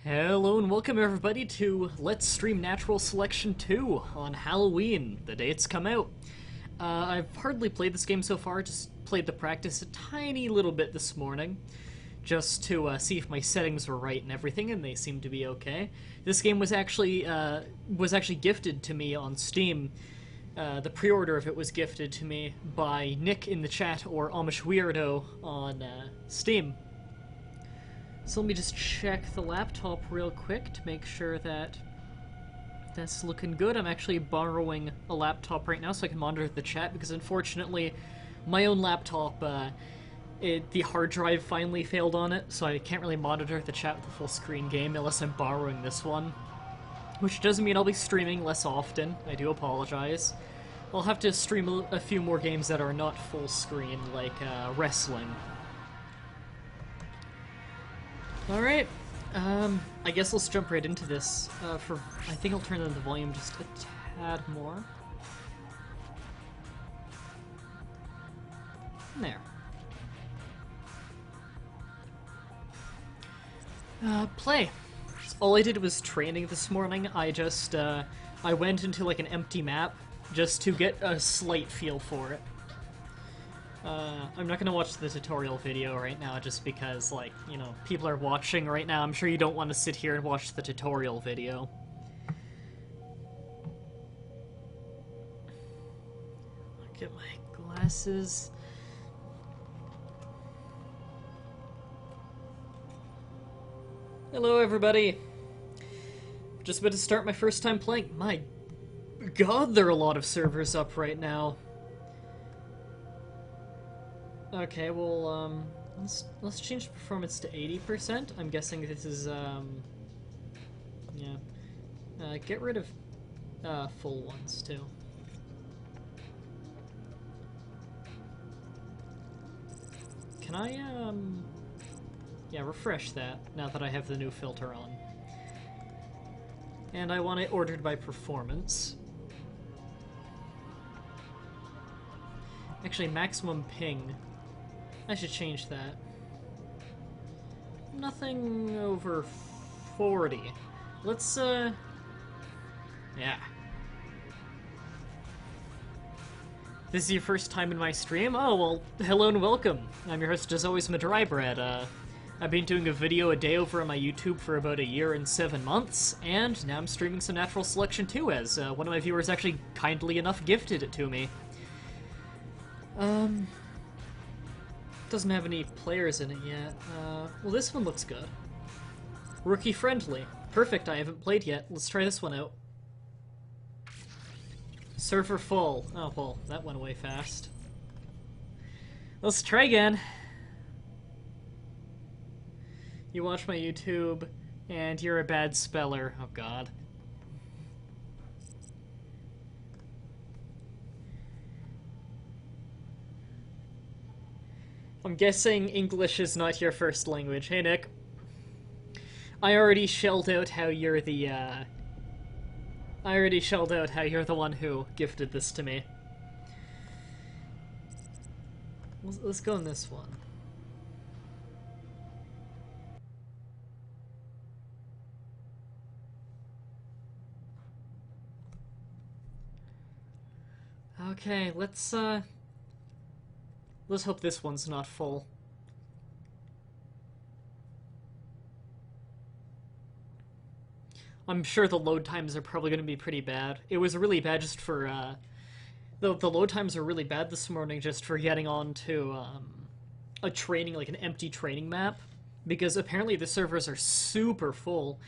Hello and welcome everybody to Let's Stream Natural Selection 2 on Halloween, the day it's come out. I've hardly played this game so far, just played the practice a tiny little bit this morning, just to see if my settings were right and everything, and they seem to be okay. This game was actually gifted to me on Steam. The pre-order of it was gifted to me by Nick in the chat, or Amish Weirdo on Steam. So let me just check the laptop real quick to make sure that that's looking good. I'm actually borrowing a laptop right now so I can monitor the chat, because unfortunately my own laptop, the hard drive finally failed on it, so I can't really monitor the chat with a full screen game unless I'm borrowing this one. Which doesn't mean I'll be streaming less often, I do apologize. I'll have to stream a few more games that are not full screen, like wrestling. Alright, I guess let's jump right into this. I think I'll turn down the volume just a tad more. There. Play. All I did was training this morning. I went into like an empty map just to get a slight feel for it. I'm not gonna watch the tutorial video right now just because, like, you know, people are watching right now. I'm sure you don't want to sit here and watch the tutorial video. Look at my glasses. Hello, everybody. Just about to start my first time playing. My god, there are a lot of servers up right now. Okay, well, let's change the performance to 80%. I'm guessing this is, yeah. Get rid of, full ones, too. Can I, yeah, refresh that, now that I have the new filter on. And I want it ordered by performance. Actually, maximum ping. I should change that. Nothing over 40. Let's, yeah. This is your first time in my stream? Oh, well, hello and welcome. I'm your host, as always, Mah-Dry-Bread. I've been doing a video a day over on my YouTube for about a year and 7 months, and now I'm streaming some Natural Selection 2, as one of my viewers actually kindly enough gifted it to me. Doesn't have any players in it yet. Well, this one looks good. Rookie friendly. Perfect, I haven't played yet. Let's try this one out. Server full. Oh, well, that went away fast. Let's try again. You watch my YouTube, and you're a bad speller. Oh, God. I'm guessing English is not your first language. Hey, Nick. I already shelled out how you're the, one who gifted this to me. Let's go in this one. Okay, let's hope this one's not full. I'm sure the load times are probably going to be pretty bad. It was really bad just for, the load times are really bad this morning just for getting onto, a training, like an empty training map. Because apparently the servers are super full.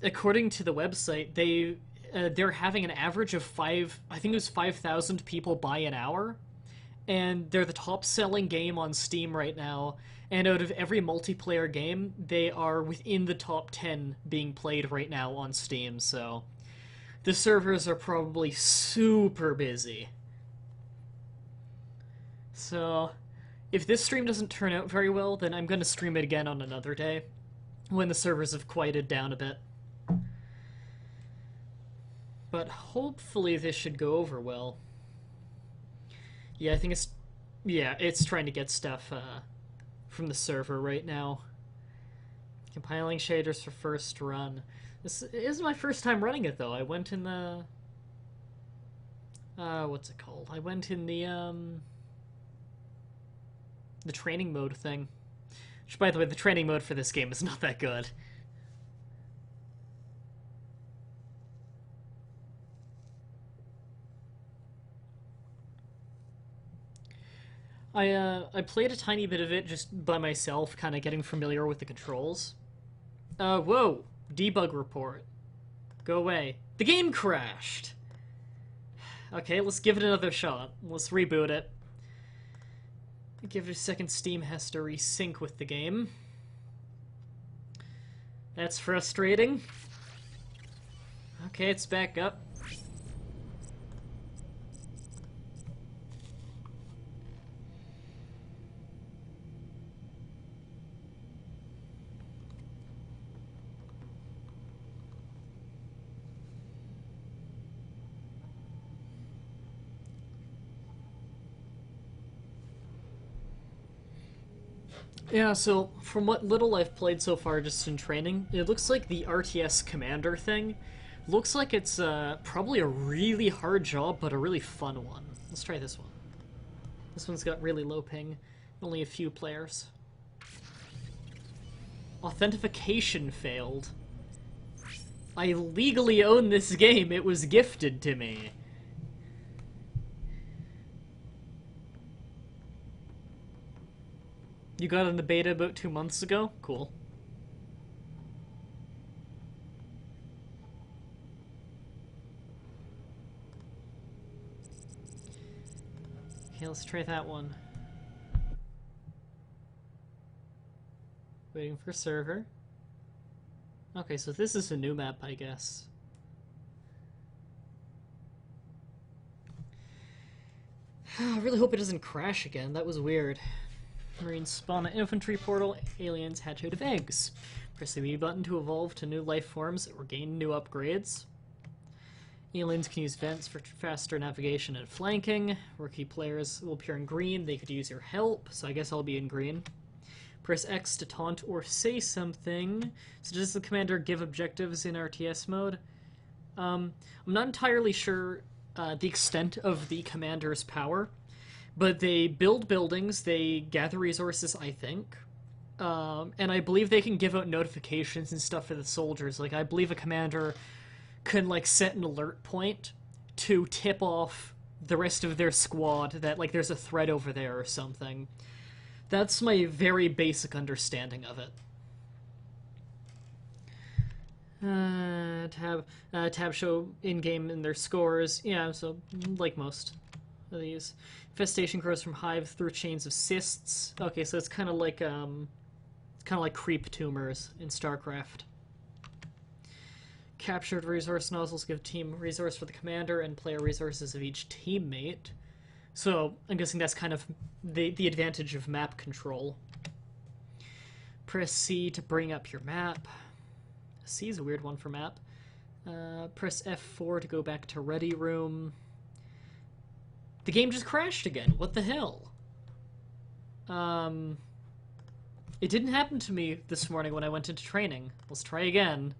According to the website, they're having an average of I think it was 5,000 people buy an hour. And they're the top-selling game on Steam right now, and out of every multiplayer game, they are within the top 10 being played right now on Steam, so the servers are probably super busy. So, if this stream doesn't turn out very well, then I'm going to stream it again on another day, when the servers have quieted down a bit. But hopefully this should go over well. Yeah, I think it's trying to get stuff from the server right now. Compiling shaders for first run. This is my first time running it, though. I went in the... what's it called? I went in the training mode thing. Which, by the way, the training mode for this game is not that good. I played a tiny bit of it just by myself, kind of getting familiar with the controls. Whoa! Debug report. Go away. The game crashed! Okay, let's give it another shot. Let's reboot it. Give it a second. Steam has to resync with the game. That's frustrating. Okay, it's back up. Yeah, so from what little I've played so far just in training, it looks like the RTS commander thing looks like it's probably a really hard job, but a really fun one. Let's try this one. This one's got really low ping, only a few players. Authentication failed. I legally own this game, it was gifted to me. You got in the beta about 2 months ago? Cool. Okay, let's try that one. Waiting for server. Okay, so this is a new map, I guess. I really hope it doesn't crash again. That was weird. Marines spawn an infantry portal. Aliens hatch out of eggs. Press the B button to evolve to new life forms or gain new upgrades. Aliens can use vents for faster navigation and flanking. Rookie players will appear in green. They could use your help, so I guess I'll be in green. Press X to taunt or say something. So does the commander give objectives in RTS mode? I'm not entirely sure the extent of the commander's power, but they build buildings, they gather resources, I think. And I believe they can give out notifications and stuff for the soldiers. Like, I believe a commander can, like, set an alert point to tip off the rest of their squad that, like, there's a threat over there or something. That's my very basic understanding of it. Tab show in-game in their scores. Yeah, so like most of these. Infestation grows from hives through chains of cysts. Okay, so it's kind of like creep tumors in StarCraft. Captured resource nozzles give team resource for the commander and player resources of each teammate. So I'm guessing that's kind of the advantage of map control. Press C to bring up your map. C is a weird one for map. Press F4 to go back to ready room. The game just crashed again. What the hell? It didn't happen to me this morning when I went into training. Let's try again.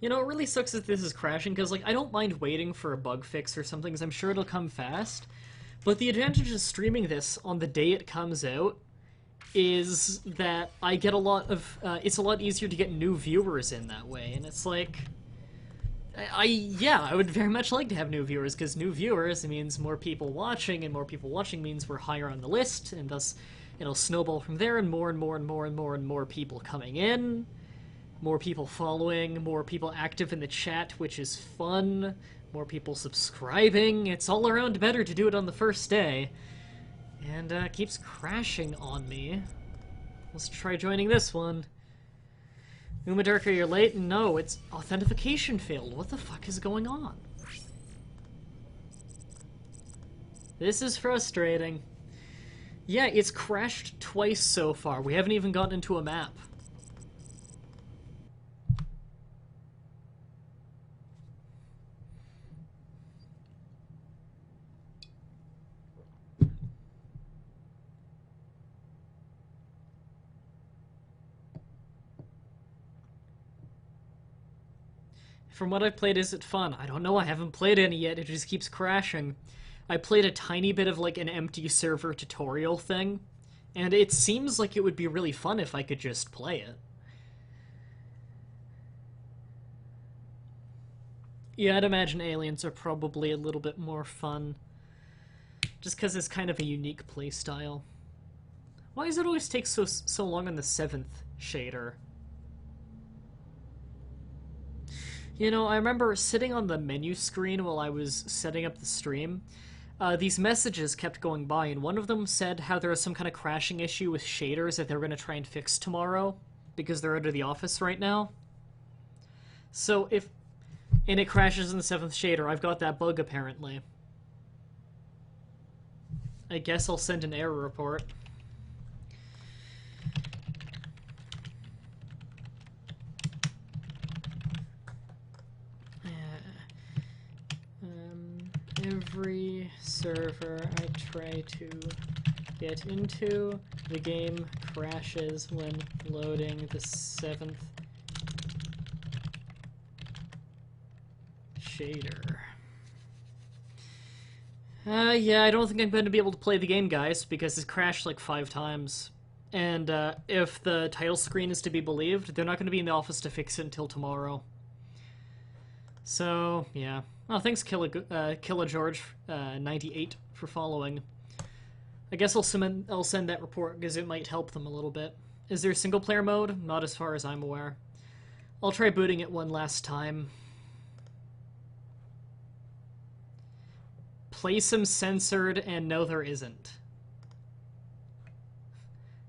You know, it really sucks that this is crashing, because, like, I don't mind waiting for a bug fix or something, because I'm sure it'll come fast. But the advantage of streaming this on the day it comes out is that I get a lot of... it's a lot easier to get new viewers in that way, and it's like... I would very much like to have new viewers, because new viewers means more people watching, and more people watching means we're higher on the list, and thus it'll snowball from there, and more and more and more and more and more people coming in. More people following, more people active in the chat, which is fun, more people subscribing. It's all around better to do it on the first day. And keeps crashing on me. Let's try joining this one. Umadarka, you're late? No, it's authentication failed. What the fuck is going on? This is frustrating. Yeah, it's crashed twice so far. We haven't even gotten into a map. From what I've played, is it fun? I don't know, I haven't played any yet, it just keeps crashing. I played a tiny bit of like an empty server tutorial thing, and it seems like it would be really fun if I could just play it. Yeah, I'd imagine Aliens are probably a little bit more fun, just because it's kind of a unique playstyle. Why does it always take so long on the 7th shader? You know, I remember sitting on the menu screen while I was setting up the stream. These messages kept going by, and one of them said how there was some kind of crashing issue with shaders that they were going to try and fix tomorrow, because they're out of the office right now. So if... And it crashes in the 7th shader. I've got that bug, apparently. I guess I'll send an error report. Every server I try to get into, the game crashes when loading the 7th shader. Yeah, I don't think I'm going to be able to play the game, guys, because it's crashed like 5 times. And if the title screen is to be believed, they're not going to be in the office to fix it until tomorrow. So, yeah. Oh, thanks, George 98 for following. I guess I'll send that report because it might help them a little bit. Is there single player mode? Not as far as I'm aware. I'll try booting it one last time. Place him censored, and no, there isn't.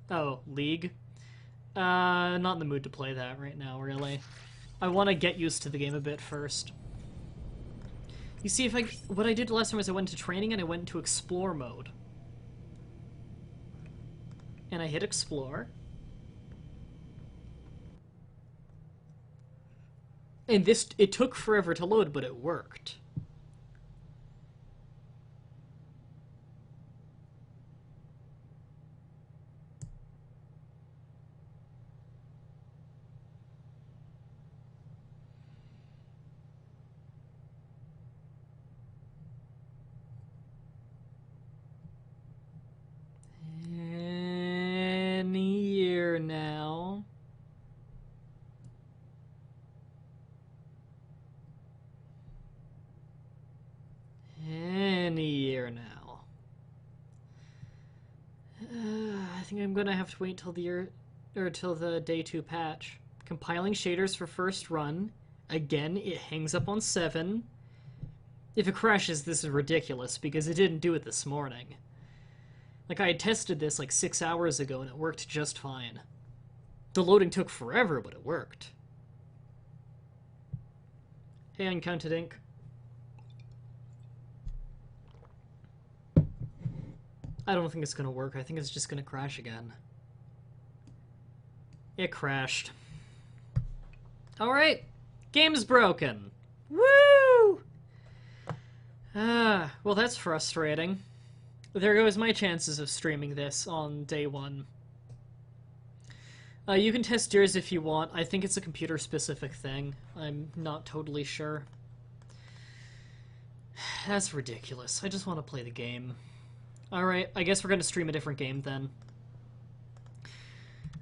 Oh, League? Not in the mood to play that right now, really. I want to get used to the game a bit first. You see, what I did last time was I went to training and I went into explore mode. And I hit explore. And it took forever to load, but it worked. Now. Any year now. I think I'm gonna have to wait till till the day 2 patch. Compiling shaders for first run. Again, it hangs up on 7. If it crashes, this is ridiculous because it didn't do it this morning. Like, I had tested this like 6 hours ago and it worked just fine. The loading took forever, but it worked. Hey, Uncounted Ink. I don't think it's gonna work. I think it's just gonna crash again. It crashed. Alright. Game's broken. Woo! Well, that's frustrating. There goes my chances of streaming this on day 1. You can test yours if you want. I think it's a computer-specific thing. I'm not totally sure. That's ridiculous. I just want to play the game. Alright, I guess we're going to stream a different game then.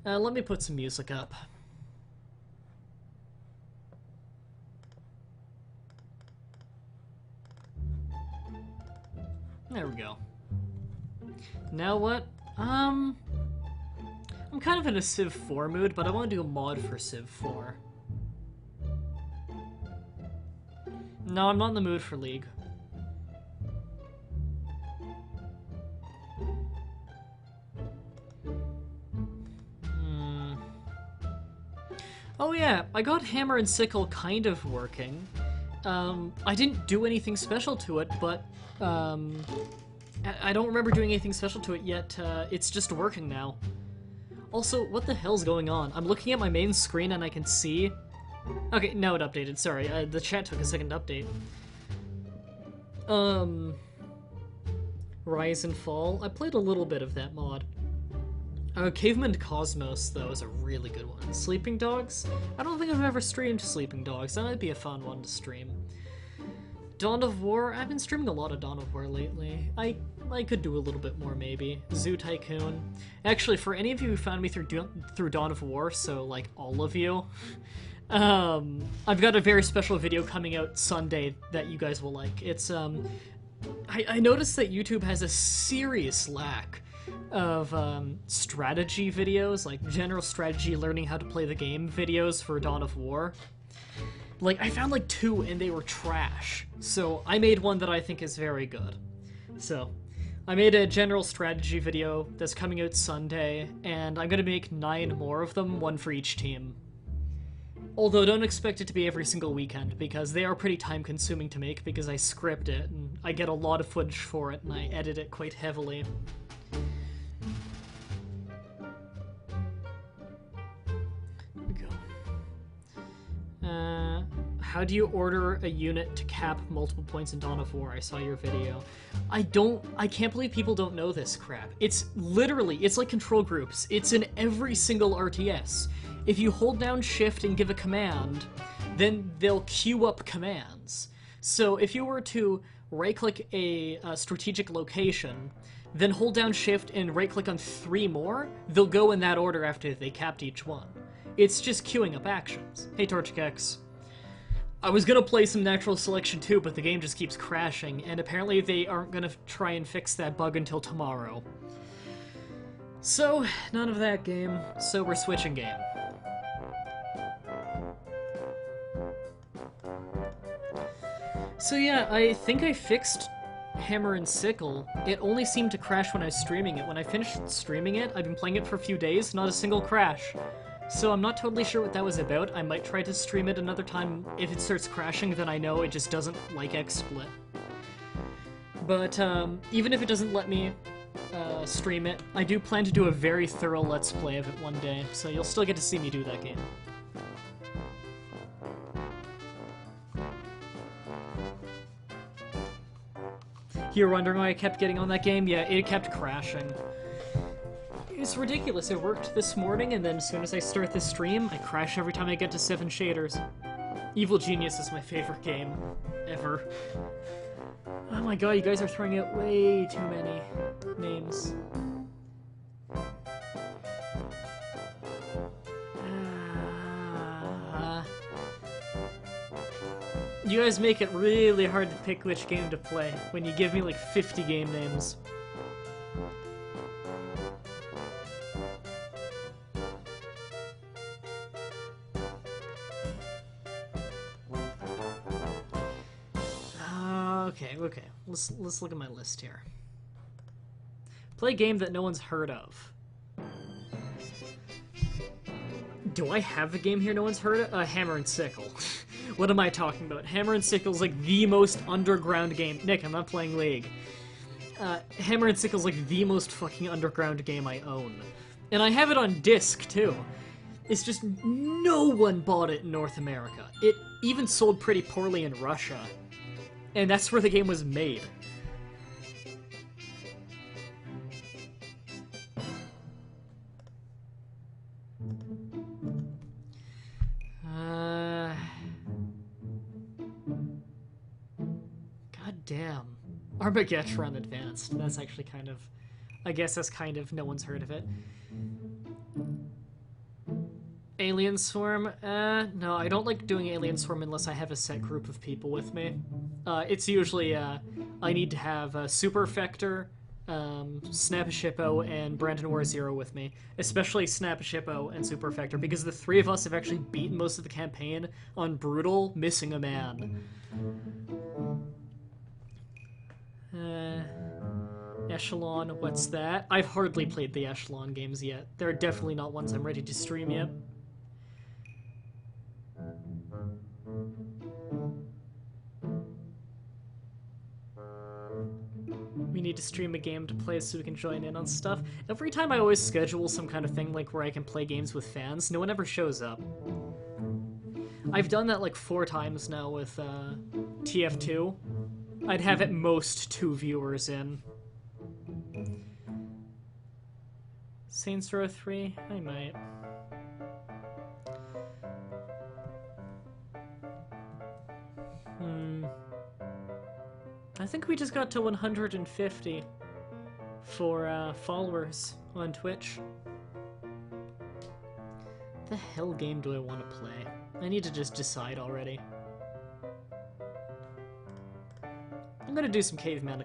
Let me put some music up. There we go. Now what? I'm kind of in a Civ 4 mood, but I want to do a mod for Civ 4. No, I'm not in the mood for League. Oh yeah, I got Hammer and Sickle kind of working. I didn't do anything special to it, but I don't remember doing anything special to it yet. It's just working now. Also, what the hell's going on? I'm looking at my main screen and I can see... Okay, no, it updated. Sorry, the chat took a second to update. Rise and Fall. I played a little bit of that mod. Caveman Cosmos, though, is a really good one. Sleeping Dogs? I don't think I've ever streamed Sleeping Dogs. That might be a fun one to stream. Dawn of War? I've been streaming a lot of Dawn of War lately. I could do a little bit more, maybe. Zoo Tycoon. Actually, for any of you who found me through Dawn of War, so, like, all of you, I've got a very special video coming out Sunday that you guys will like. It's, I noticed that YouTube has a serious lack of strategy videos, like general strategy, learning how to play the game videos for Dawn of War. Like, I found like 2 and they were trash. So I made one that I think is very good. So I made a general strategy video that's coming out Sunday, and I'm gonna make 9 more of them, 1 for each team. Although don't expect it to be every single weekend, because they are pretty time consuming to make, because I script it and I get a lot of footage for it and I edit it quite heavily. How do you order a unit to cap multiple points in Dawn of War? I saw your video. I can't believe people don't know this crap. It's literally, it's like control groups. It's in every single RTS. If you hold down shift and give a command, then they'll queue up commands. So if you were to right-click a strategic location, then hold down shift and right-click on 3 more, they'll go in that order after they capped each one. It's just queuing up actions. Hey, Torchikex. I was gonna play some natural selection too, but the game just keeps crashing, and apparently they aren't gonna try and fix that bug until tomorrow. So, none of that game, so we're switching game. So yeah, I think I fixed Hammer and Sickle. It only seemed to crash when I was streaming it. When I finished streaming it, I've been playing it for a few days, not a single crash. So I'm not totally sure what that was about. I might try to stream it another time. If it starts crashing, then I know it just doesn't like XSplit. But even if it doesn't let me stream it, I do plan to do a very thorough Let's Play of it one day, so you'll still get to see me do that game. You're wondering why I kept getting on that game? Yeah, it kept crashing. It's ridiculous. It worked this morning, and then as soon as I start the stream, I crash every time I get to 7 shaders. Evil Genius is my favorite game ever. Oh my god, you guys are throwing out way too many names. You guys make it really hard to pick which game to play when you give me like 50 game names. Okay. Let's look at my list here. Play a game that no one's heard of. Do I have a game here no one's heard of? Hammer and Sickle. What am I talking about? Hammer and Sickle's like the most underground game. Nick, I'm not playing League. Hammer and Sickle's like the most fucking underground game I own. And I have it on disc, too. It's just no one bought it in North America. It even sold pretty poorly in Russia. And that's where the game was made. God damn. Armageddon Advanced. That's actually kind of... I guess that's kind of... No one's heard of it. Alien Swarm? No, I don't like doing Alien Swarm unless I have a set group of people with me. It's usually, I need to have Super Effector, Snap-a-Shippo, and Brandon War Zero with me. Especially Snap-a-Shippo and Super Effector, because the 3 of us have actually beaten most of the campaign on Brutal, missing a man. Echelon, what's that? I've hardly played the Echelon games yet. They're definitely not ones I'm ready to stream yet. We need to stream a game to play so we can join in on stuff. Every time I always schedule some kind of thing like where I can play games with fans, no one ever shows up. I've done that like 4 times now with TF2. I'd have at most 2 viewers in. Saints Row 3? I might. I think we just got to 150 for followers on Twitch. The hell game do I want to play? I need to just decide already. I'm gonna do some Caveman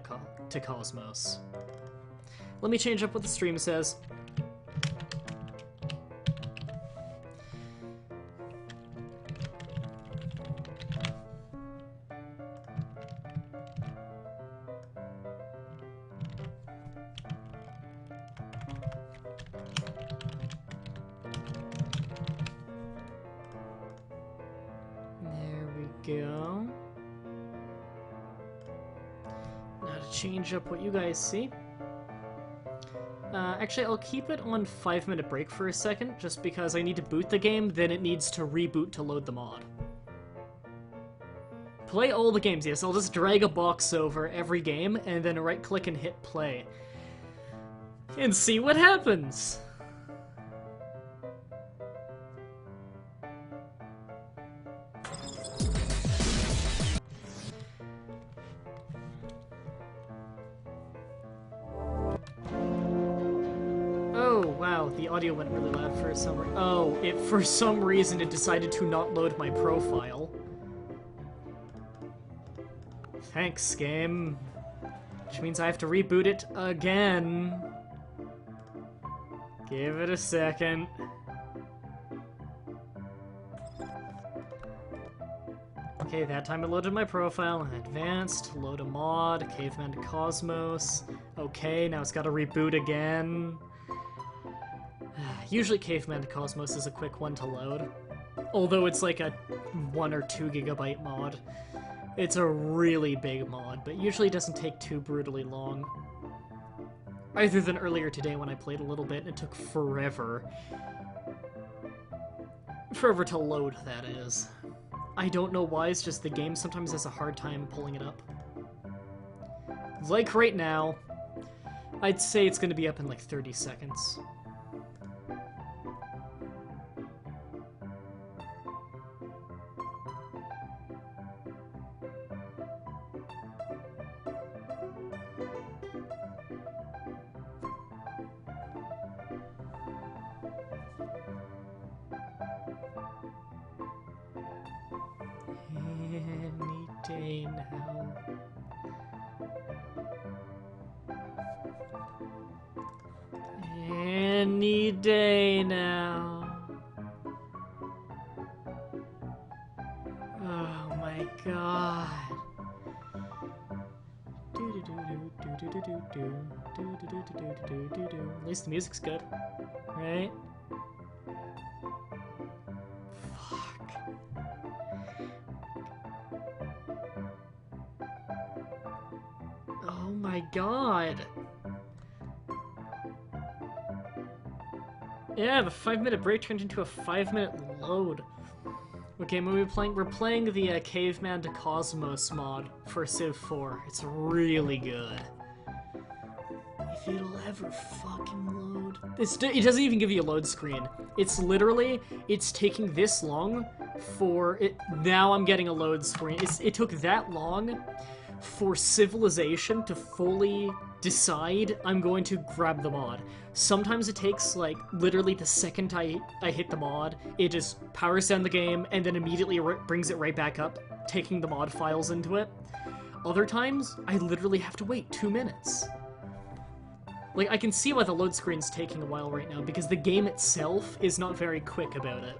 to Cosmos. Let me change up what the stream says. Go. Now to change up what you guys see. Actually, I'll keep it on 5-minute break for a second, just because I need to boot the game, then it needs to reboot to load the mod. Play all the games, yes, I'll just drag a box over every game, and then right-click and hit play. And see what happens! The audio went really loud for some reason. Oh, for some reason it decided to not load my profile. Thanks, game. Which means I have to reboot it again. Give it a second. Okay, that time it loaded my profile. Advanced, load a mod, Caveman to Cosmos. Okay, now it's gotta reboot again. Usually Caveman to Cosmos is a quick one to load, although it's like a 1 or 2 gigabyte mod. It's a really big mod, but usually doesn't take too brutally long. Other than earlier today when I played a little bit and it took forever. Forever to load, that is. I don't know why, it's just the game sometimes has a hard time pulling it up. Like right now, I'd say it's gonna be up in like 30 seconds. Day now. Any day now. Oh my god. At least the music's good, right? Oh my god. Yeah, the 5-minute break turned into a 5-minute load. What game are we playing? We're playing the Caveman to Cosmos mod for Civ 4. It's really good. If it'll ever fucking load. It doesn't even give you a load screen. It's literally, it's taking this long for it. Now I'm getting a load screen. It took that long for Civilization to fully decide I'm going to grab the mod. Sometimes it takes, like, literally the second I hit the mod, it just powers down the game and then immediately brings it right back up, taking the mod files into it. Other times, I literally have to wait 2 minutes. Like, I can see why the load screen's taking a while right now, because the game itself is not very quick about it.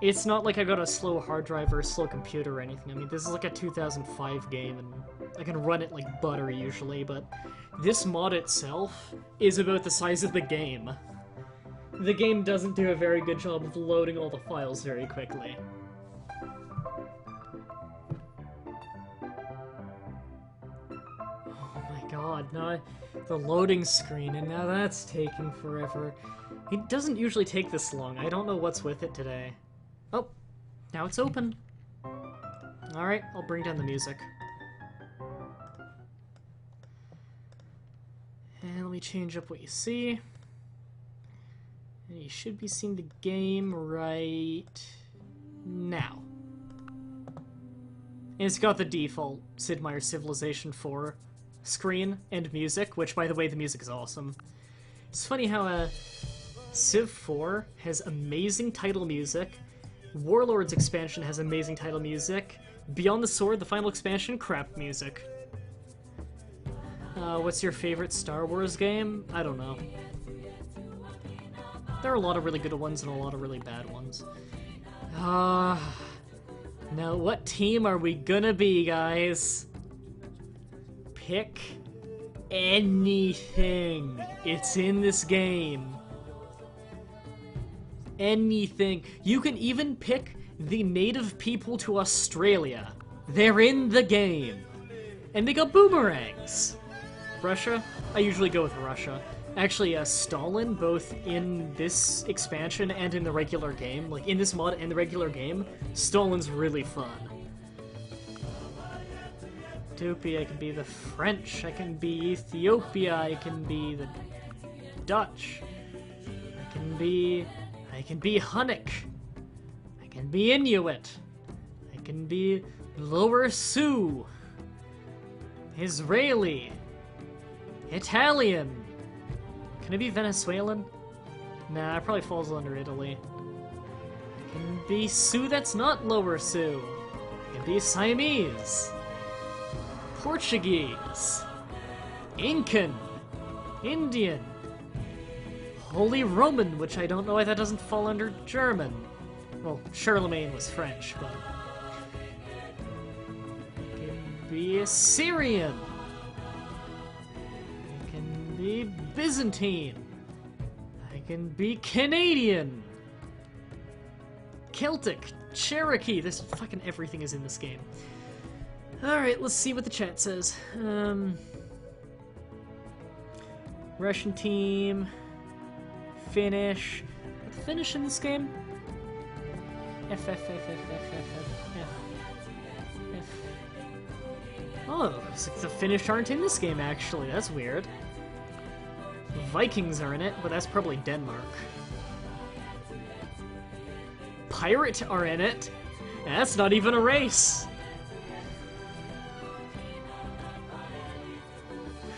It's not like I got a slow hard drive or a slow computer or anything. I mean, this is like a 2005 game, and I can run it like butter usually, but this mod itself is about the size of the game. The game doesn't do a very good job of loading all the files very quickly. Oh my god, now the loading screen, and now that's taking forever. It doesn't usually take this long. I don't know what's with it today. Oh, now it's open. Alright, I'll bring down the music. And let me change up what you see. you should be seeing the game right now. And it's got the default Sid Meier Civilization 4 screen and music, which, by the way, the music is awesome. It's funny how Civ 4 has amazing title music, Warlords expansion has amazing title music, Beyond the Sword, the final expansion, crap music. What's your favorite Star Wars game? I don't know. There are a lot of really good ones and a lot of really bad ones. Now what team are we gonna be, guys? Pick anything. It's in this game. Anything. You can even pick the native people to Australia. They're in the game. And they got boomerangs. Russia? I usually go with Russia. Actually, Stalin, both in this expansion and in the regular game, like in this mod and the regular game, Stalin's really fun. Ethiopia, I can be the French, I can be Ethiopia, I can be the Dutch, I can be Hunnic, I can be Inuit, I can be Lower Sioux, Israeli, Italian. Can I be Venezuelan? Nah, it probably falls under Italy. I can be Sioux that's not Lower Sioux. I can be Siamese. Portuguese. Incan. Indian. Holy Roman, which I don't know why that doesn't fall under German. Well, Charlemagne was French, but... I can be Assyrian. I can be Byzantine. I can be Canadian. Celtic. Cherokee. This fucking everything is in this game. Alright, let's see what the chat says. Russian team. Finnish. Are the Finnish in this game? F. Oh, looks like the Finnish aren't in this game, actually. That's weird. Vikings are in it, but that's probably Denmark. Pirate are in it. That's not even a race.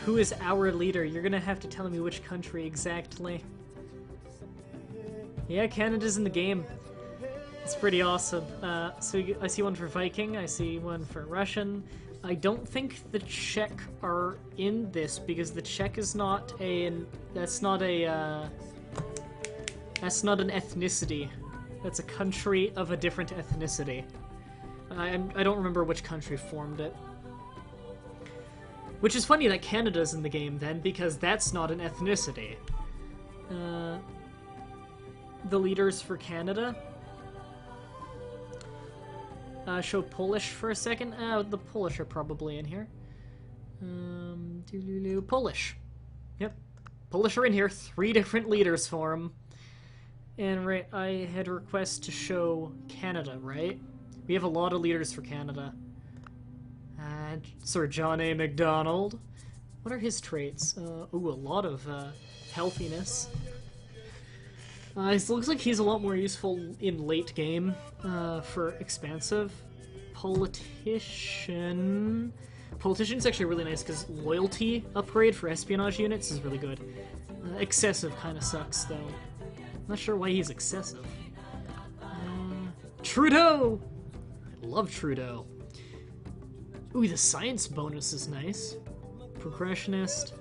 Who is our leader? You're gonna have to tell me which country exactly. Yeah, Canada's in the game. It's pretty awesome. So I see one for Viking, I see one for Russian. I don't think the Czech are in this because the Czech is not that's not an ethnicity. That's a country of a different ethnicity. I don't remember which country formed it. Which is funny that Canada's in the game then, because that's not an ethnicity. The leaders for Canada. Show Polish for a second. The Polish are probably in here. Polish. Yep. Polish are in here. 3 different leaders for them. And right, I had a request to show Canada, right? We have a lot of leaders for Canada. Sir John A. MacDonald. What are his traits? Ooh, a lot of healthiness. It looks like he's a lot more useful in late game for expansive. Politician. Politician's actually really nice because loyalty upgrade for espionage units is really good. Excessive kind of sucks though. Not sure why he's excessive. Trudeau! I love Trudeau. Ooh, the science bonus is nice. Progressionist.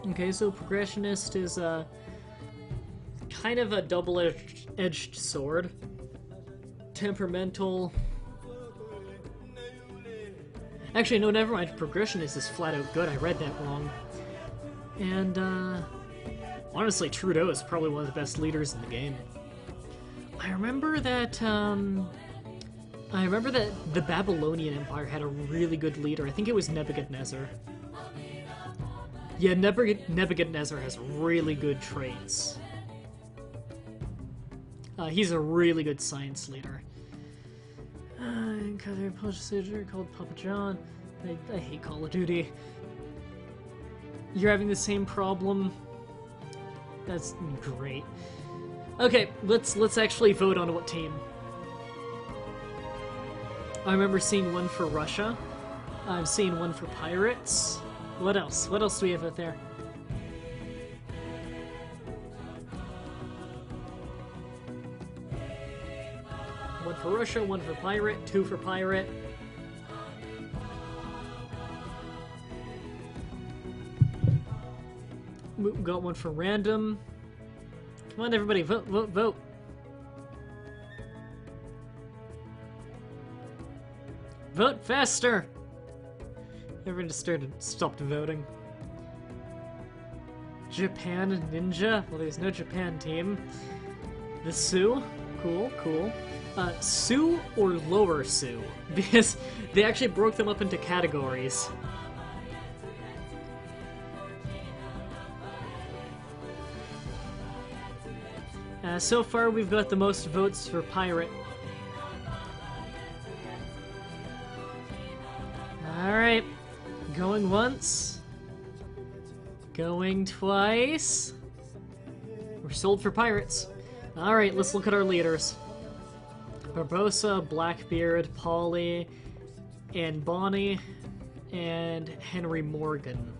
Okay, so Progressionist is kind of a double-edged sword. Temperamental. Actually, no, never mind. Progressionist is flat out good. I read that wrong. And, honestly, Trudeau is probably one of the best leaders in the game. I remember that the Babylonian Empire had a really good leader. I think it was Nebuchadnezzar. Yeah, Nebuchadnezzar has really good traits. He's a really good science leader. A Polish soldier called Papa John. I hate Call of Duty. You're having the same problem? That's great. Okay, let's actually vote on what team. I remember seeing one for Russia. I've seen one for Pirates. What else? What else do we have out there? One for Russia, one for Pirate, two for Pirate. We got one for Random. Come on, everybody, vote, vote, vote. Vote faster! Everyone just stopped voting. Japan Ninja? Well, there's no Japan team. The Sioux? Cool, cool. Sioux or Lower Sioux? Because they actually broke them up into categories. So far, we've got the most votes for Pirate. Alright. Going once. Going twice. We're sold for Pirates. Alright, let's look at our leaders. Barbosa, Blackbeard, Polly, and Bonnie, and Henry Morgan.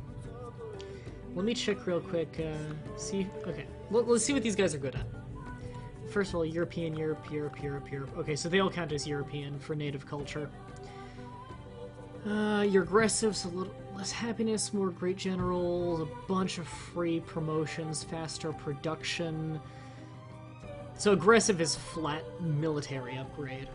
Let me check real quick, see... Okay, let's see what these guys are good at. First of all, European, Europe. Okay, so they all count as European for native culture. Your aggressive's a little less happiness, more great generals, a bunch of free promotions, faster production. So aggressive is flat military upgrade.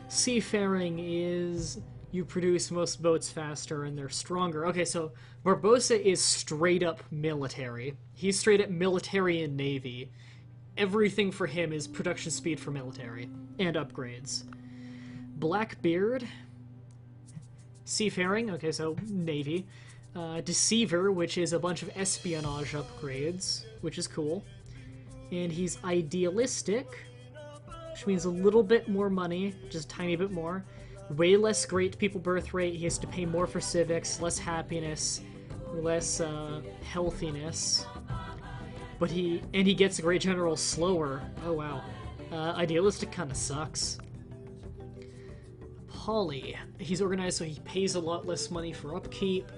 Seafaring is you produce most boats faster and they're stronger. Okay, so Barbosa is straight up military. He's straight up military and navy. Everything for him is production speed for military and upgrades. Blackbeard, seafaring, okay, so navy. Deceiver, which is a bunch of espionage upgrades, which is cool. And he's idealistic, which means a little bit more money, just a tiny bit more. Way less great people birth rate, he has to pay more for civics, less happiness, less healthiness. But he gets a great general slower. Oh wow. Idealistic kinda sucks. Polly. He's organized so he pays a lot less money for upkeep.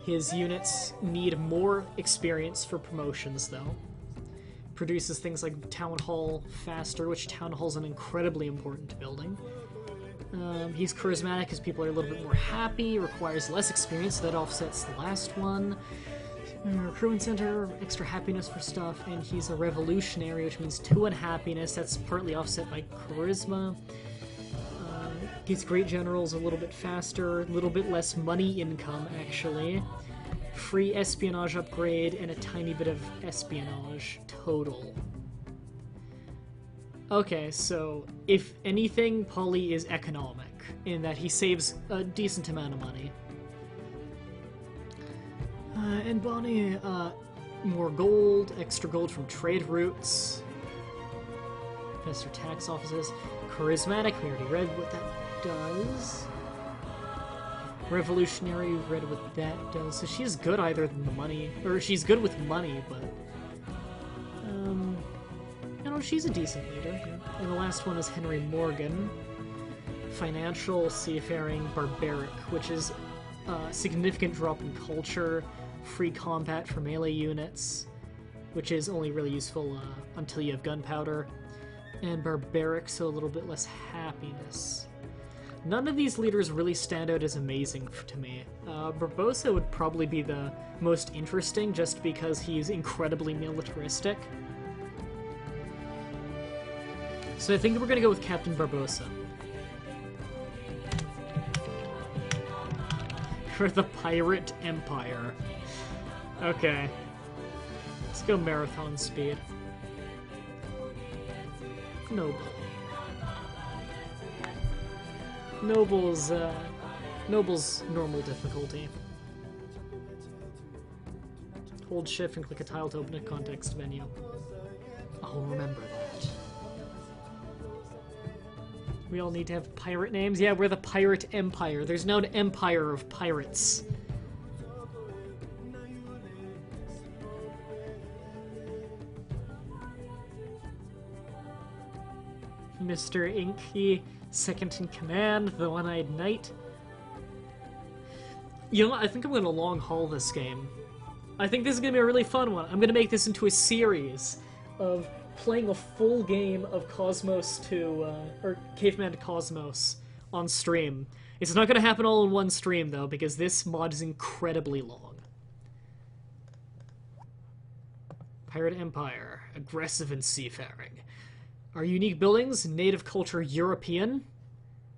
His units need more experience for promotions though. Produces things like Town Hall faster, which Town Hall's an incredibly important building. He's charismatic because people are a little bit more happy, requires less experience, so that offsets the last one. Recruitment center, extra happiness for stuff, and he's a revolutionary, which means 2 unhappiness. That's partly offset by charisma. Gets great generals a little bit faster, a little bit less money income, actually. Free espionage upgrade, and a tiny bit of espionage total. Okay, so if anything, Polly is economic, in that he saves a decent amount of money. And Bonnie, more gold, extra gold from trade routes, faster tax offices, charismatic, we already read what that does. Revolutionary, we read what that does, so she's good either than the money, or she's good with money, but, you know, she's a decent leader. Yeah. And the last one is Henry Morgan, financial, seafaring, barbaric, which is a significant drop in culture, free combat for melee units, which is only really useful until you have gunpowder, and barbaric, so a little bit less happiness. None of these leaders really stand out as amazing to me. Barbosa would probably be the most interesting just because he's incredibly militaristic. So I think we're gonna go with Captain Barbosa. For the Pirate Empire. Okay. Let's go marathon speed. Noble. Noble's normal difficulty. Hold shift and click a tile to open a context menu. I'll remember that. We all need to have pirate names? Yeah, we're the Pirate Empire. There's no empire of pirates. Mr. Inky, second in command, the One-Eyed Knight. You know what? I think I'm going to long haul this game. I think this is going to be a really fun one. I'm going to make this into a series of playing a full game of Cosmos to, or Caveman to Cosmos on stream. It's not going to happen all in one stream, though, because this mod is incredibly long. Pirate Empire, aggressive and seafaring. Our unique buildings, native culture European,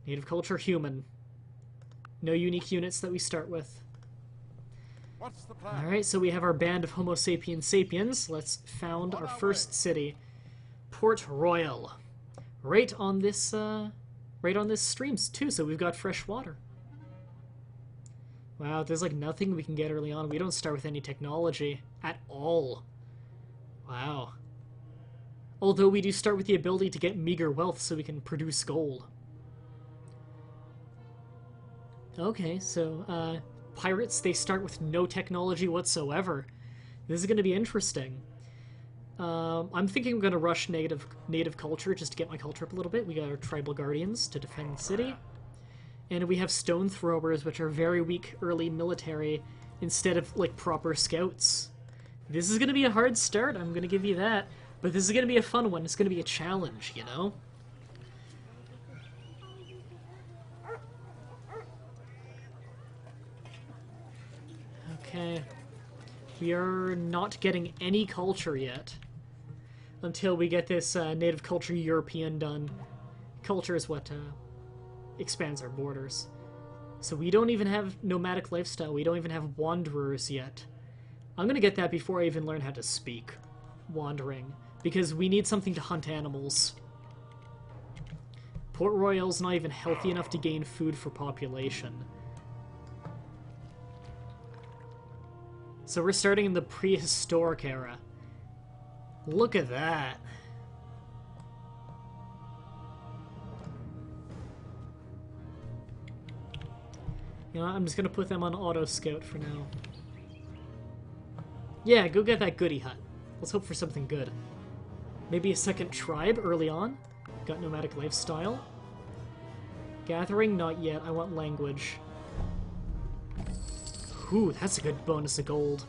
native culture human. No unique units that we start with. What's the plan? Alright, so we have our band of Homo sapiens sapiens. Let's found our first city. Port Royal. Right on this streams too, so we've got fresh water. Wow, there's like nothing we can get early on. We don't start with any technology at all. Wow. Although we do start with the ability to get meager wealth so we can produce gold. Okay, so, pirates, they start with no technology whatsoever. This is going to be interesting. I'm thinking I'm going to rush native culture just to get my culture up a little bit. We got our tribal guardians to defend the city. And we have stone throwers, which are very weak early military, instead of, like, proper scouts. This is going to be a hard start, I'm going to give you that. But this is going to be a fun one. It's going to be a challenge, you know? Okay. We are not getting any culture yet. Until we get this native culture European done. Culture is what expands our borders. So we don't even have nomadic lifestyle. We don't even have wanderers yet. I'm going to get that before I even learn how to speak wandering. Because we need something to hunt animals. Port Royal's not even healthy enough to gain food for population. So we're starting in the prehistoric era. Look at that. You know, I'm just gonna put them on auto scout for now. Yeah, go get that goodie hut. Let's hope for something good. Maybe a second tribe early on. Got nomadic lifestyle. Gathering, not yet. I want language. Ooh, that's a good bonus of gold.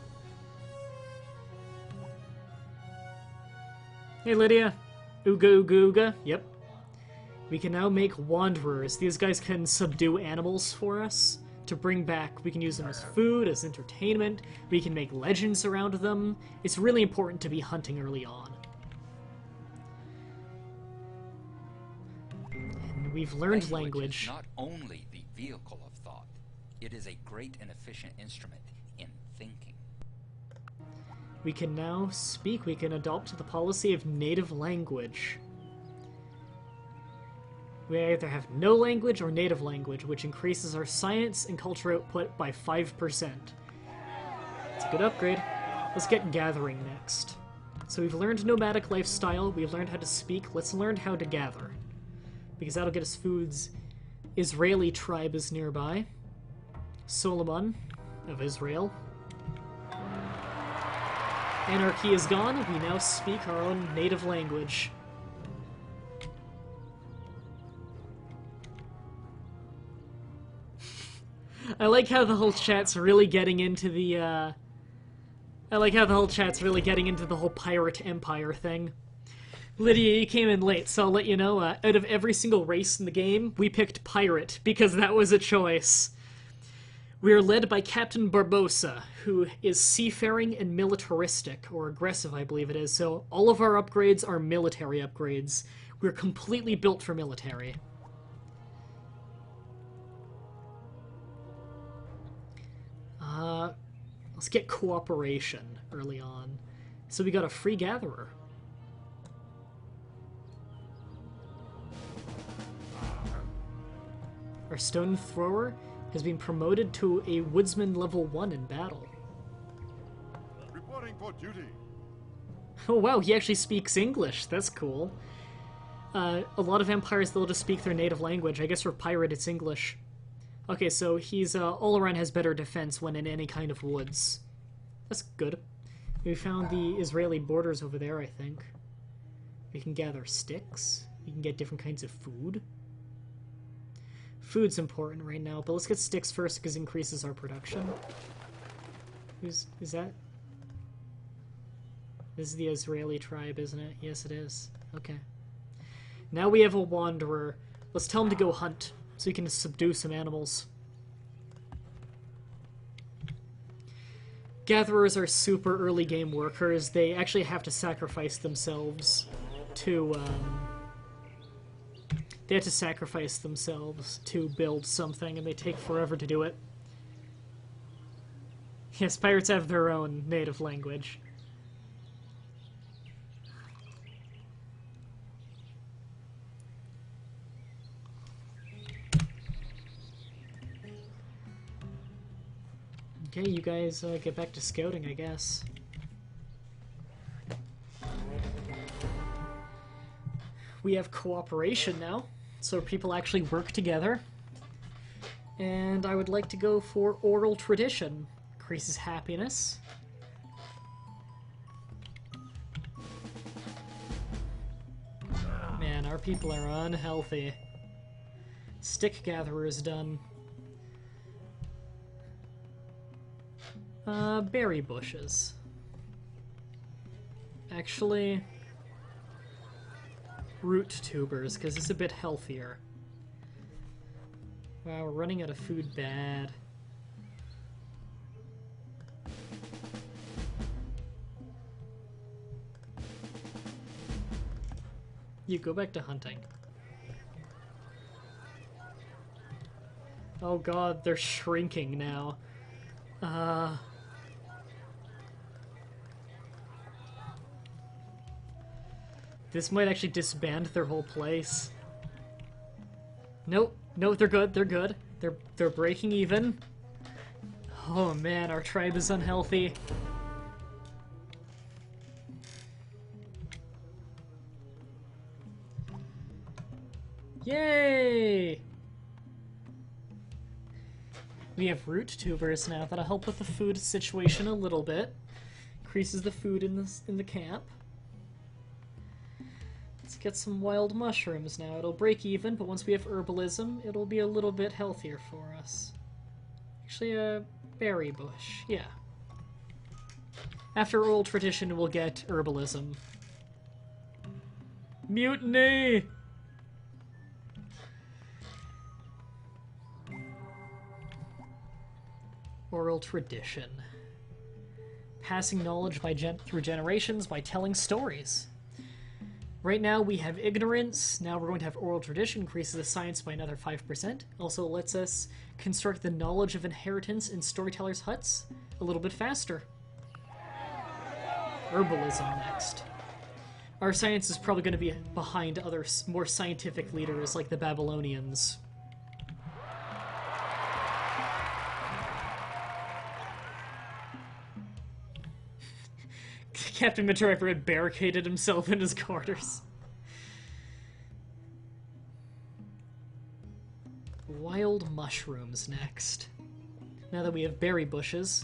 Hey, Lydia. Ooga ooga ooga. Yep. We can now make wanderers. These guys can subdue animals for us to bring back. We can use them as food, as entertainment. We can make legends around them. It's really important to be hunting early on. And we've learned language. Is not only the vehicle of thought, it is a great and efficient instrument in thinking. We can now speak. We can adopt the policy of native language. We either have no language or native language, which increases our science and culture output by 5%. It's a good upgrade. Let's get gathering next. So we've learned nomadic lifestyle, we've learned how to speak, let's learn how to gather. Because that'll get us foods. Israeli tribe is nearby. Solomon of Israel. Anarchy is gone, we now speak our own native language. I like how the whole chat's really getting into the, I like how the whole chat's really getting into the whole pirate empire thing. Lydia, you came in late, so I'll let you know, out of every single race in the game, we picked pirate, because that was a choice. We are led by Captain Barbosa, who is seafaring and militaristic, or aggressive, I believe it is, so all of our upgrades are military upgrades. We're completely built for military. Let's get cooperation early on. So we got a free gatherer. Our stone thrower has been promoted to a woodsman level 1 in battle. Reporting for duty. Oh wow, he actually speaks English. That's cool. A lot of empires, they'll just speak their native language. I guess for pirate, it's English. Okay, so he's all around has better defense when in any kind of woods. That's good. We found the Israeli borders over there, I think. We can gather sticks. We can get different kinds of food. Food's important right now, but let's get sticks first because it increases our production. Is that? This is the Israeli tribe, isn't it? Yes, it is. Okay. Now we have a wanderer. Let's tell him to go hunt so he can subdue some animals. Gatherers are super early game workers. They actually have to sacrifice themselves to, they have to sacrifice themselves to build something, and they take forever to do it. Yes, pirates have their own native language. Okay, you guys get back to scouting, I guess. We have cooperation now, so people actually work together. And I would like to go for oral tradition. Increases happiness. Man, our people are unhealthy. Stick gatherer is done. Berry bushes. Actually, root tubers, because it's a bit healthier. Wow, we're running out of food bad. You go back to hunting. Oh god, they're shrinking now. This might actually disband their whole place. Nope, no, they're good, they're good. They're breaking even. Oh man, our tribe is unhealthy. Yay! We have root tubers now that'll help with the food situation a little bit. Increases the food in the camp. Let's get some wild mushrooms now. It'll break even, but once we have herbalism, it'll be a little bit healthier for us. Actually, a berry bush, yeah. After oral tradition, we'll get herbalism. Mutiny! Oral tradition. Passing knowledge through generations by telling stories. Right now we have ignorance. Now we're going to have oral tradition, increases the science by another 5%. Also lets us construct the knowledge of inheritance in storytellers' huts a little bit faster. Herbalism next. Our science is probably going to be behind other more scientific leaders like the Babylonians. Captain Mah-Dry-Bread barricaded himself in his quarters. Wild mushrooms next. Now that we have berry bushes.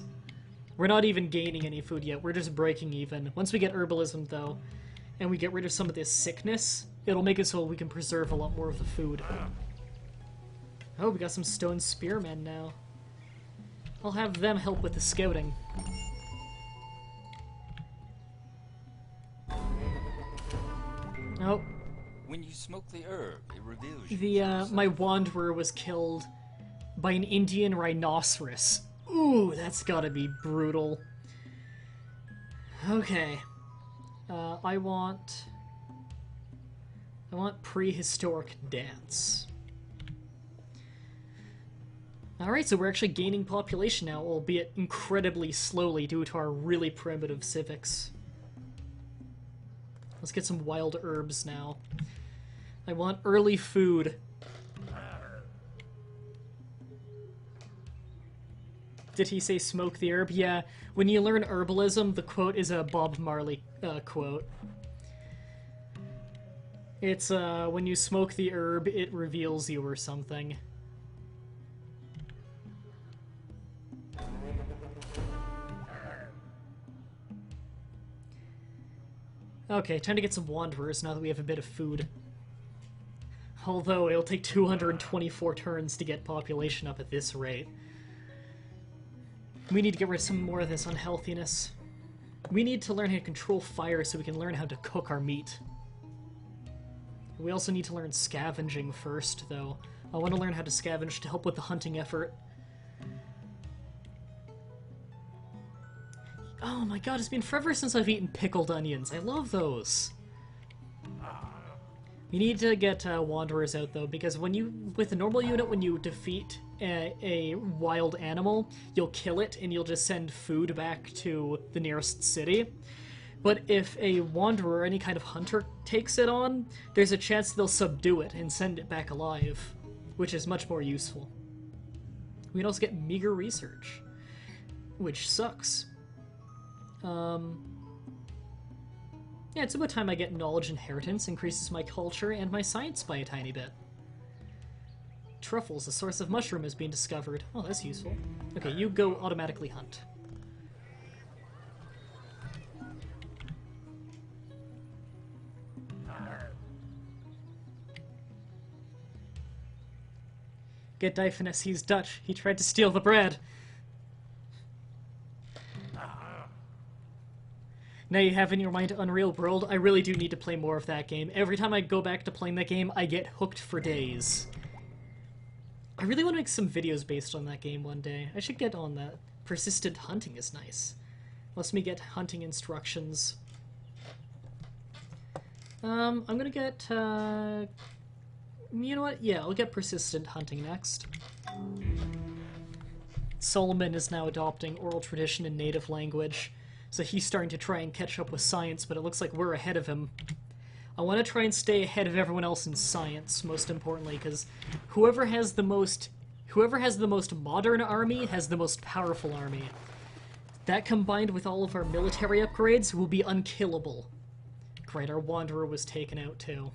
We're not even gaining any food yet, we're just breaking even. Once we get herbalism, though, and we get rid of some of this sickness, it'll make it so we can preserve a lot more of the food. Oh, we got some stone spearmen now. I'll have them help with the scouting. Oh. When you smoke the herb, it reveals you. My wanderer was killed by an Indian rhinoceros. Ooh, that's gotta be brutal. Okay. I want prehistoric dance. Alright, so we're actually gaining population now, albeit incredibly slowly due to our really primitive civics. Let's get some wild herbs now. I want early food. Did he say smoke the herb? Yeah, when you learn herbalism, the quote is a Bob Marley quote. It's, when you smoke the herb, it reveals you or something. Okay, time to get some wanderers now that we have a bit of food. Although it'll take 224 turns to get population up at this rate. We need to get rid of some more of this unhealthiness. We need to learn how to control fire so we can learn how to cook our meat. We also need to learn scavenging first, though. I want to learn how to scavenge to help with the hunting effort. Oh my god, it's been forever since I've eaten pickled onions. I love those. You need to get wanderers out, though, because with a normal unit, when you defeat a wild animal, you'll kill it and you'll just send food back to the nearest city. But if a wanderer or any kind of hunter takes it on, there's a chance they'll subdue it and send it back alive, which is much more useful. We can also get meager research, which sucks. Yeah, it's about time I get knowledge inheritance, increases my culture and my science by a tiny bit. Truffles, a source of mushroom, has been discovered. Oh, that's useful. Okay, you go automatically hunt. Get Dyphonus, he's Dutch. He tried to steal the bread. Now you have in your mind Unreal World. I really do need to play more of that game. Every time I go back to playing that game, I get hooked for days. I really want to make some videos based on that game one day. I should get on that. Persistent hunting is nice. Lets me get hunting instructions. I'm gonna get, you know what? Yeah, I'll get persistent hunting next. Solomon is now adopting oral tradition in native language. So he's starting to try and catch up with science, but it looks like we're ahead of him. I want to try and stay ahead of everyone else in science, most importantly, because whoever has the most modern army has the most powerful army. That combined with all of our military upgrades will be unkillable. Great, our Wanderer was taken out too.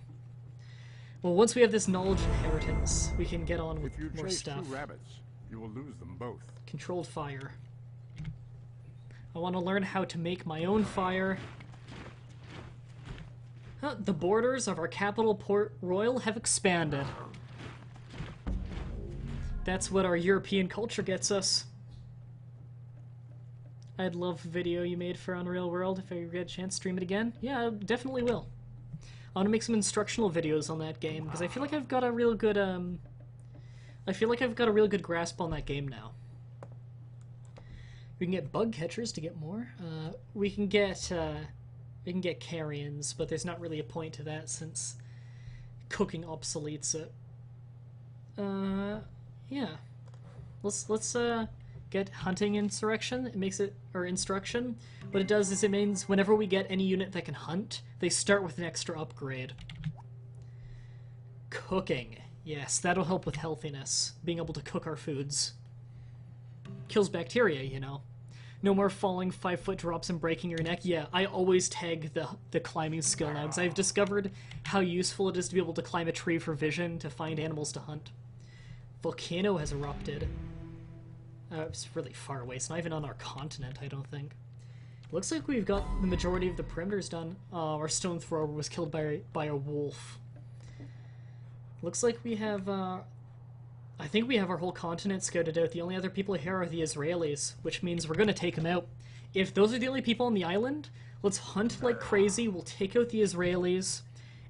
Well, once we have this knowledge inheritance, we can get on with more stuff. If you chase two rabbits, you will lose them both. Controlled fire. I want to learn how to make my own fire. The borders of our capital, Port Royal, have expanded. That's what our European culture gets us. I'd love a video you made for Unreal World if I get a chance to stream it again. Yeah, I definitely will. I want to make some instructional videos on that game, because I feel like I've got a real good, grasp on that game now. We can get bug catchers to get more. We can get carrions, but there's not really a point to that since cooking obsoletes it. Yeah. Let's get hunting insurrection. It makes it, or instruction. What it does is it means whenever we get any unit that can hunt, they start with an extra upgrade. Cooking. Yes, that'll help with healthiness. Being able to cook our foods. Kills bacteria, you know. No more falling 5-foot drops and breaking your neck. Yeah, I always tag the climbing skill now, because I've discovered how useful it is to be able to climb a tree for vision to find animals to hunt. Volcano has erupted. It's really far away. It's not even on our continent, I don't think. Looks like we've got the majority of the perimeters done. Our stone thrower was killed by a wolf. Looks like we have, I think we have our whole continent scouted out. The only other people here are the Israelis, which means we're going to take them out. If those are the only people on the island, let's hunt like crazy, we'll take out the Israelis,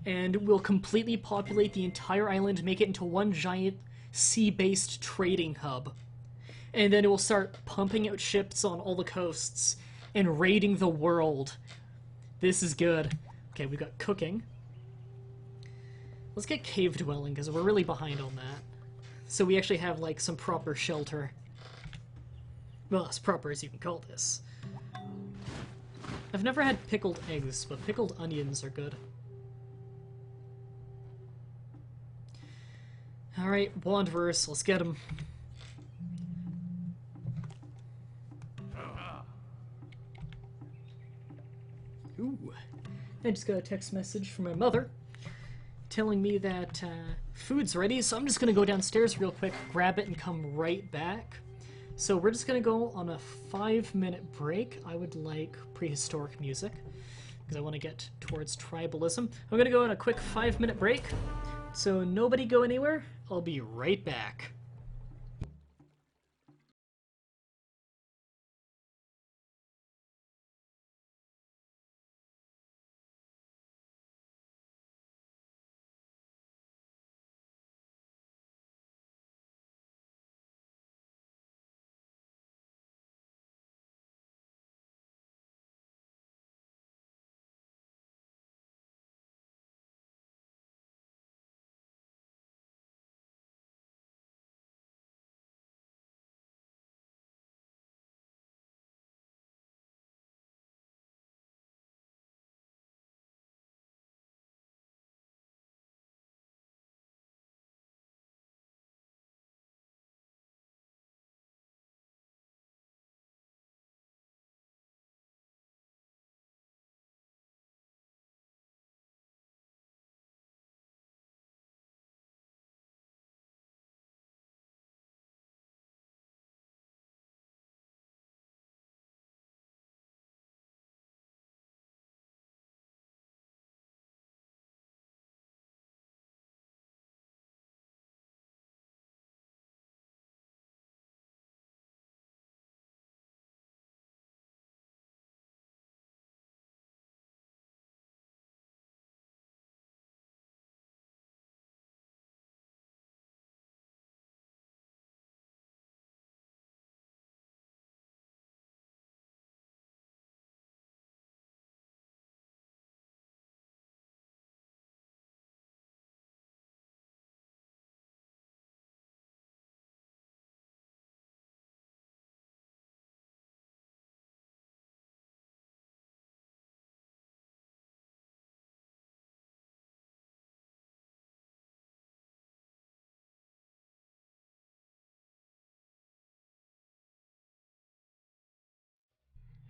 and we'll completely populate the entire island, make it into one giant sea-based trading hub. And then it will start pumping out ships on all the coasts and raiding the world. This is good. Okay, we've got cooking. Let's get cave dwelling, because we're really behind on that. So we actually have, like, some proper shelter. Well, as proper as you can call this. I've never had pickled eggs, but pickled onions are good. Alright, Wanderers, let's get them. Ooh. I just got a text message from my mother telling me that food's ready, so I'm just going to go downstairs real quick, grab it, and come right back. So we're just going to go on a 5-minute break. I would like prehistoric music, because I want to get towards tribalism. I'm going to go on a quick 5-minute break, so nobody go anywhere. I'll be right back.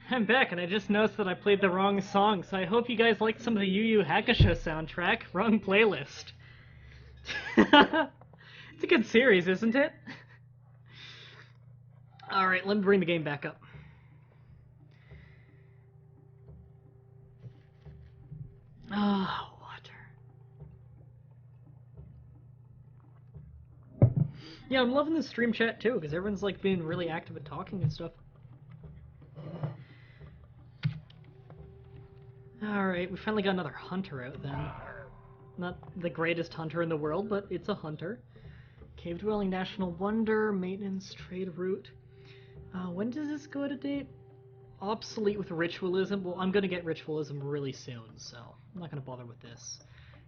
I'm back, and I just noticed that I played the wrong song, so I hope you guys liked some of the Yu Yu Hakusho soundtrack. Wrong playlist. It's a good series, isn't it? Alright, let me bring the game back up. Ah, water. Yeah, I'm loving the stream chat too, because everyone's like being really active at talking and stuff. Alright, we finally got another hunter out then. Not the greatest hunter in the world, but it's a hunter. Cave Dwelling National Wonder, Maintenance, Trade Route. When does this go out of date? Obsolete with Ritualism. Well, I'm gonna get Ritualism really soon, so I'm not gonna bother with this.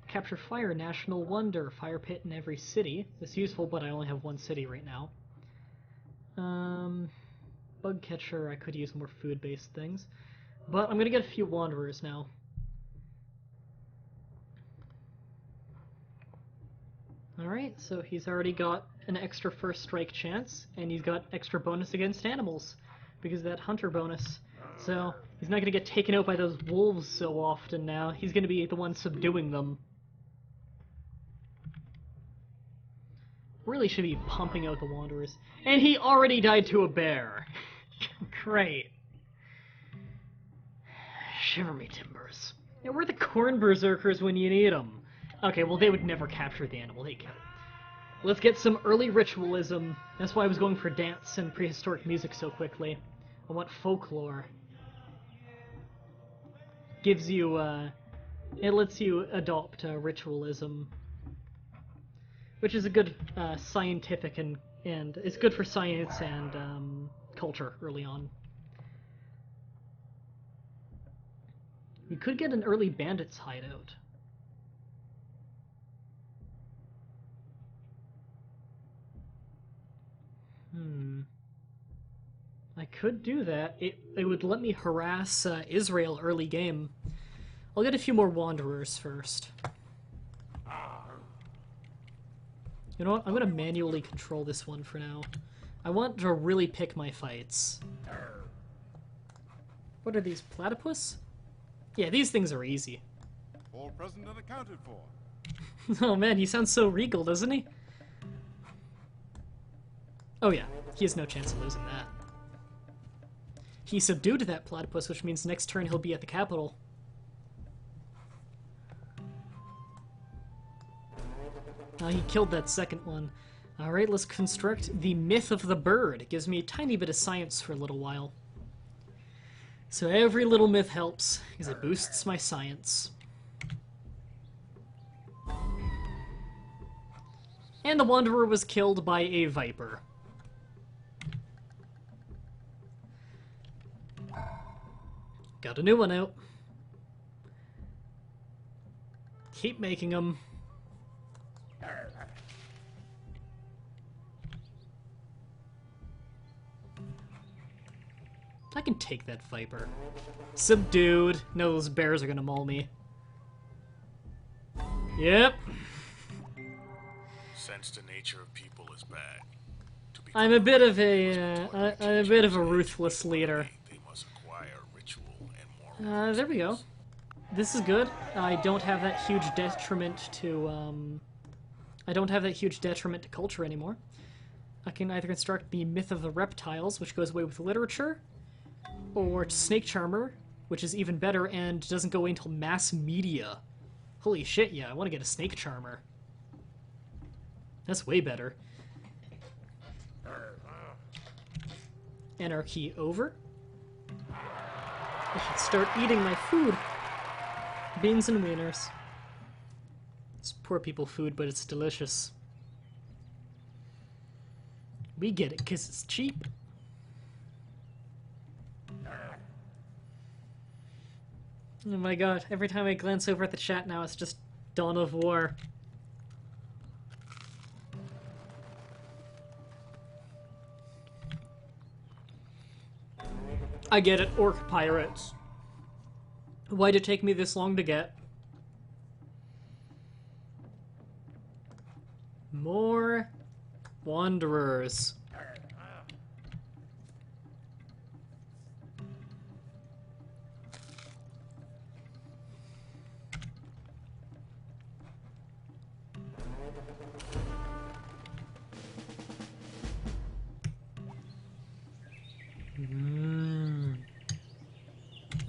Capture Fire, National Wonder, Fire Pit in every city. It's useful, but I only have one city right now. Bug Catcher, I could use more food-based things. But I'm gonna get a few Wanderers now. Alright, so he's already got an extra first strike chance, and he's got extra bonus against animals, because of that hunter bonus. So, he's not gonna get taken out by those wolves so often now. He's gonna be the one subduing them. Really should be pumping out the Wanderers. And he already died to a bear! Great. Shiver me timbers. Yeah, where are the corn berserkers when you need them? Okay, well they would never capture the animal, they can. Let's get some early ritualism. That's why I was going for dance and prehistoric music so quickly. I want folklore. Gives you, it lets you adopt ritualism. Which is a good scientific and it's good for science and culture early on. We could get an early bandits hideout. I could do that. It would let me harass Israel early game. I'll get a few more Wanderers first. You know what? I'm going to manually control this one for now. I want to really pick my fights. What are these, platypus? Yeah, these things are easy. All present and accounted for. Oh man, he sounds so regal, doesn't he? Oh yeah, he has no chance of losing that. He subdued that platypus, which means next turn he'll be at the capital. He killed that second one. Alright, let's construct the myth of the bird. It gives me a tiny bit of science for a little while. So every little myth helps, because it boosts my science. And the Wanderer was killed by a viper. Got a new one out. Keep making them. I can take that viper. Subdued. No, those bears are gonna maul me. Yep. Sense the nature of people is bad. I'm a bit of a ruthless leader. They must acquire ritual and moral. There we go. This is good. I don't have that huge detriment to culture anymore. I can either construct the Myth of the Reptiles, which goes away with literature, or Snake Charmer, which is even better and doesn't go away until mass media. Holy shit, yeah, I want to get a Snake Charmer. That's way better. Anarchy over. I should start eating my food. Beans and wieners. It's poor people food, but it's delicious. We get it because it's cheap. Oh my god, every time I glance over at the chat now, it's just Dawn of War. I get it, orc pirates. Why'd it take me this long to get? More wanderers.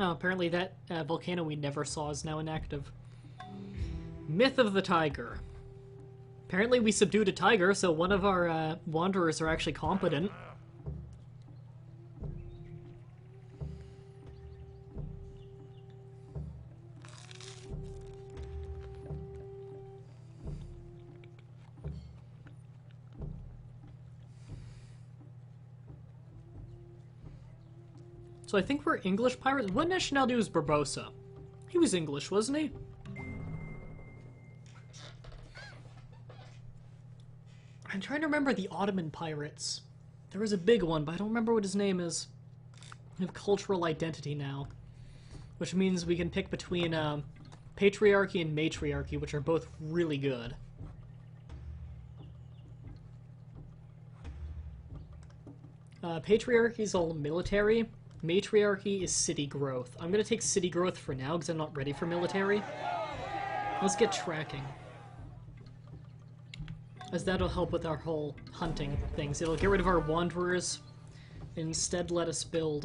Oh, apparently that volcano we never saw is now inactive. Myth of the Tiger. Apparently we subdued a tiger, so one of our wanderers are actually competent. So I think we're English pirates. What nationality was Barbossa? He was English, wasn't he? I'm trying to remember the Ottoman pirates. There was a big one, but I don't remember what his name is. We have cultural identity now. Which means we can pick between patriarchy and matriarchy, which are both really good. Patriarchy is all military. Matriarchy is city growth. I'm gonna take city growth for now because I'm not ready for military. Let's get tracking. As that'll help with our whole hunting things. It'll get rid of our wanderers. Instead let us build,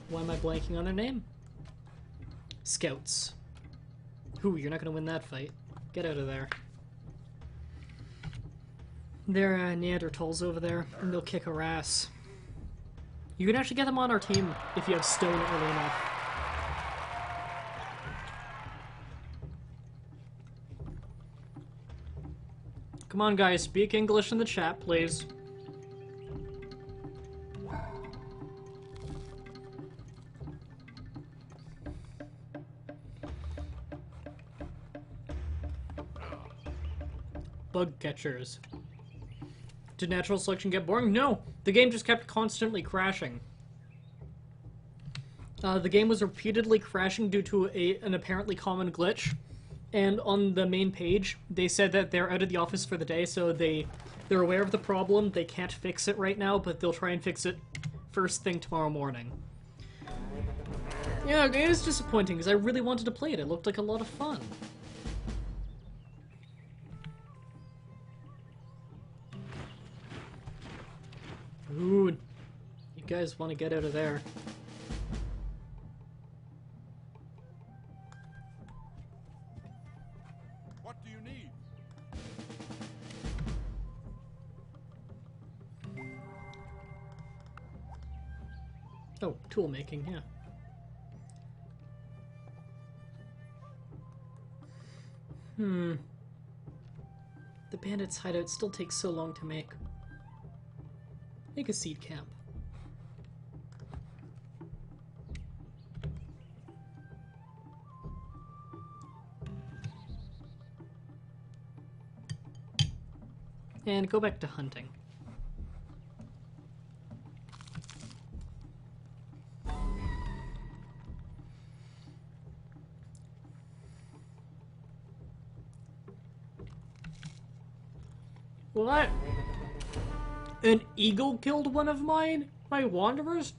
why am I blanking on their name? Scouts. Ooh, you're not gonna win that fight. Get out of there. There are Neanderthals over there, and they'll kick our ass. You can actually get them on our team if you have stone early enough. Come on, guys, speak English in the chat, please. Bug catchers. Did natural selection get boring? No! The game just kept constantly crashing. The game was repeatedly crashing due to an apparently common glitch. And on the main page, they said that they're out of the office for the day, so they're aware of the problem. They can't fix it right now, but they'll try and fix it first thing tomorrow morning. Yeah, it is disappointing, because I really wanted to play it. It looked like a lot of fun. Ooh, you guys want to get out of there. Oh, tool making, yeah. The bandits' hideout still takes so long to make. Make a seed camp. And go back to hunting. What? An eagle killed one of my wanderers?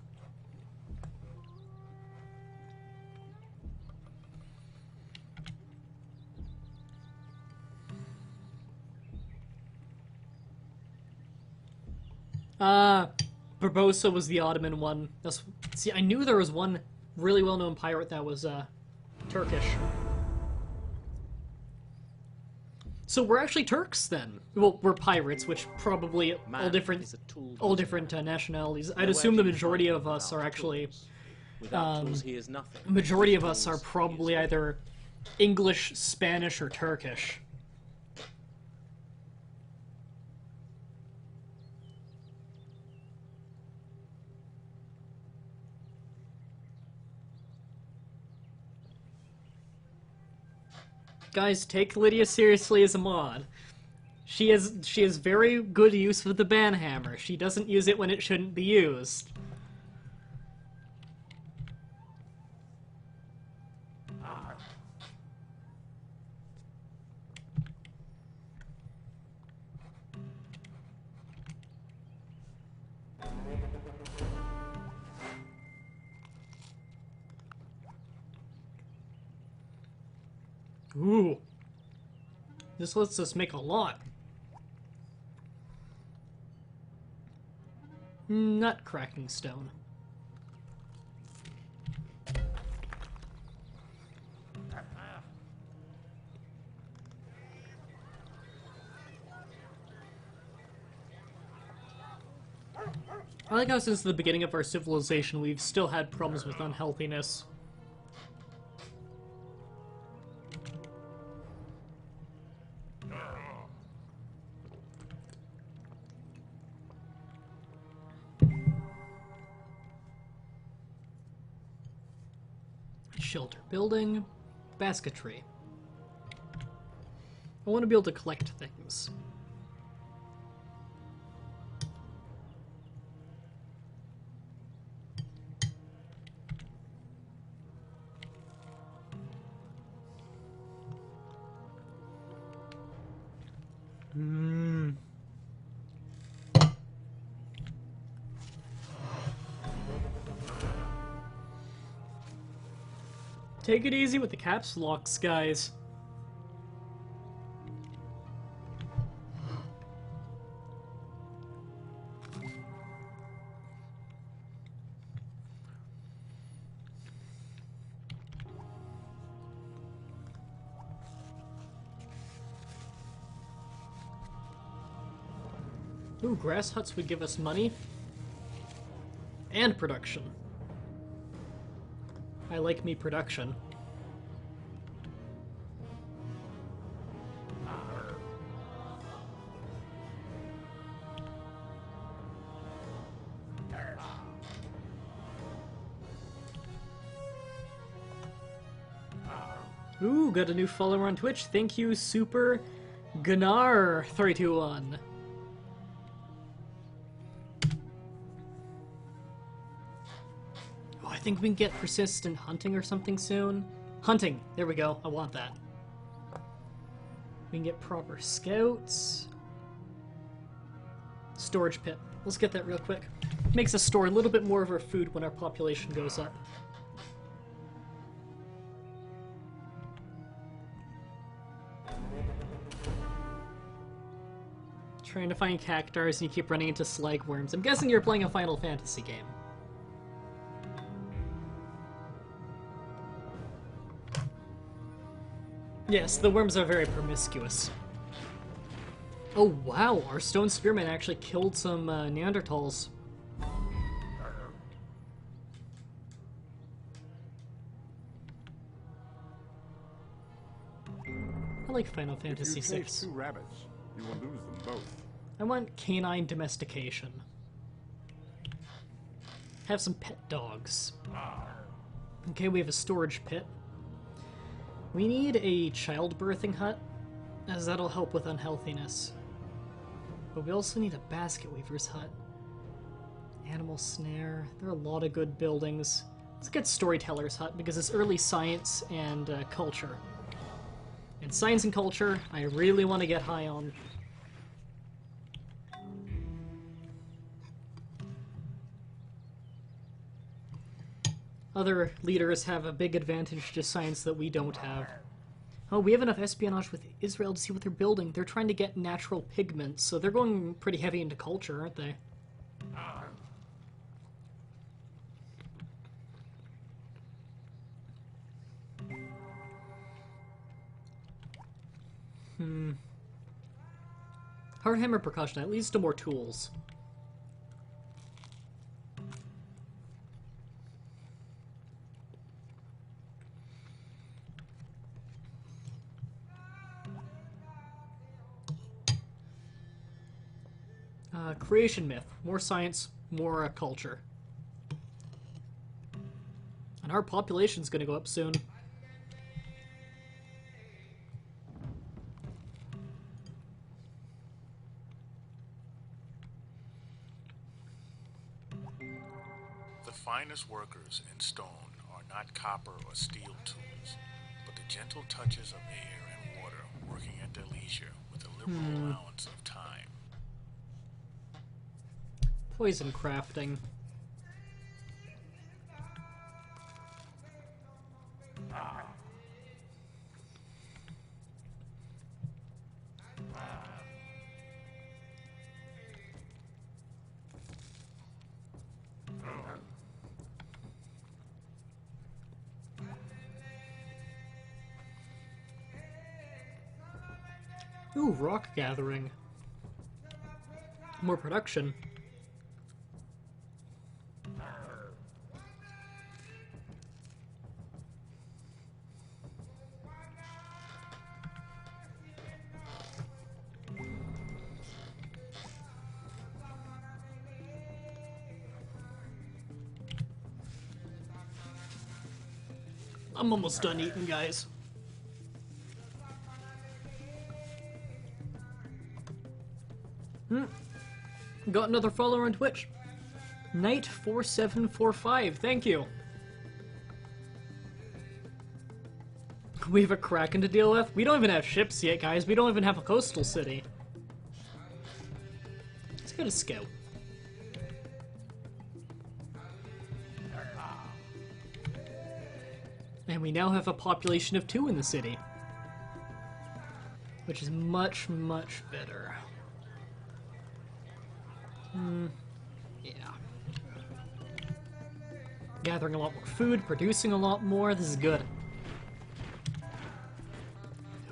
Barbossa was the Ottoman one. See, I knew there was one really well-known pirate that was, Turkish. So we're actually Turks, then. Well, we're pirates, which probably all different nationalities. I'd assume the majority of us are actually... majority of us are probably either English, Spanish, or Turkish. Guys, take Lydia seriously as a mod. She has very good use of the banhammer. She doesn't use it when it shouldn't be used. Ooh. This lets us make a lot. Nut cracking stone. I like how since the beginning of our civilization we've still had problems with unhealthiness. Shelter building, basketry. I want to be able to collect things. Take it easy with the caps locks, guys. Ooh, grass huts would give us money. And production. I like me production. Ooh, got a new follower on Twitch. Thank you, Super Gunnar321. Oh, I think we can get persistent hunting or something soon. Hunting! There we go. I want that. We can get proper scouts. Storage pit. Let's get that real quick. Makes us store a little bit more of our food when our population goes up. Trying to find cactars and you keep running into slag worms. I'm guessing you're playing a Final Fantasy game. Yes, the worms are very promiscuous. Oh wow, our stone spearman actually killed some Neanderthals. like Final If Fantasy you VI. chase two rabbits, you will lose them both. I want canine domestication. Have some pet dogs. Okay, we have a storage pit. We need a childbirthing hut, as that'll help with unhealthiness. But we also need a basket weaver's hut. Animal snare. There are a lot of good buildings. Let's get storyteller's hut because it's early science and culture. And science and culture, I really want to get high on. Other leaders have a big advantage to science that we don't have. Oh, we have enough espionage with Israel to see what they're building. They're trying to get natural pigments, so they're going pretty heavy into culture, aren't they? Hard hammer percussion, that leads to more tools. Creation myth. More science, more culture. And our population's gonna go up soon. The finest workers in stone are not copper or steel tools, but the gentle touches of air and water working at their leisure with a liberal allowance of time. Poison crafting. Ooh, rock gathering. More production. I'm almost done eating, guys. Got another follower on Twitch. Knight4745, thank you. We have a Kraken to deal with? We don't even have ships yet, guys. We don't even have a coastal city. Let's go to Scout. And we now have a population of 2 in the city. Which is much, much better. Yeah. Gathering a lot more food, producing a lot more, this is good.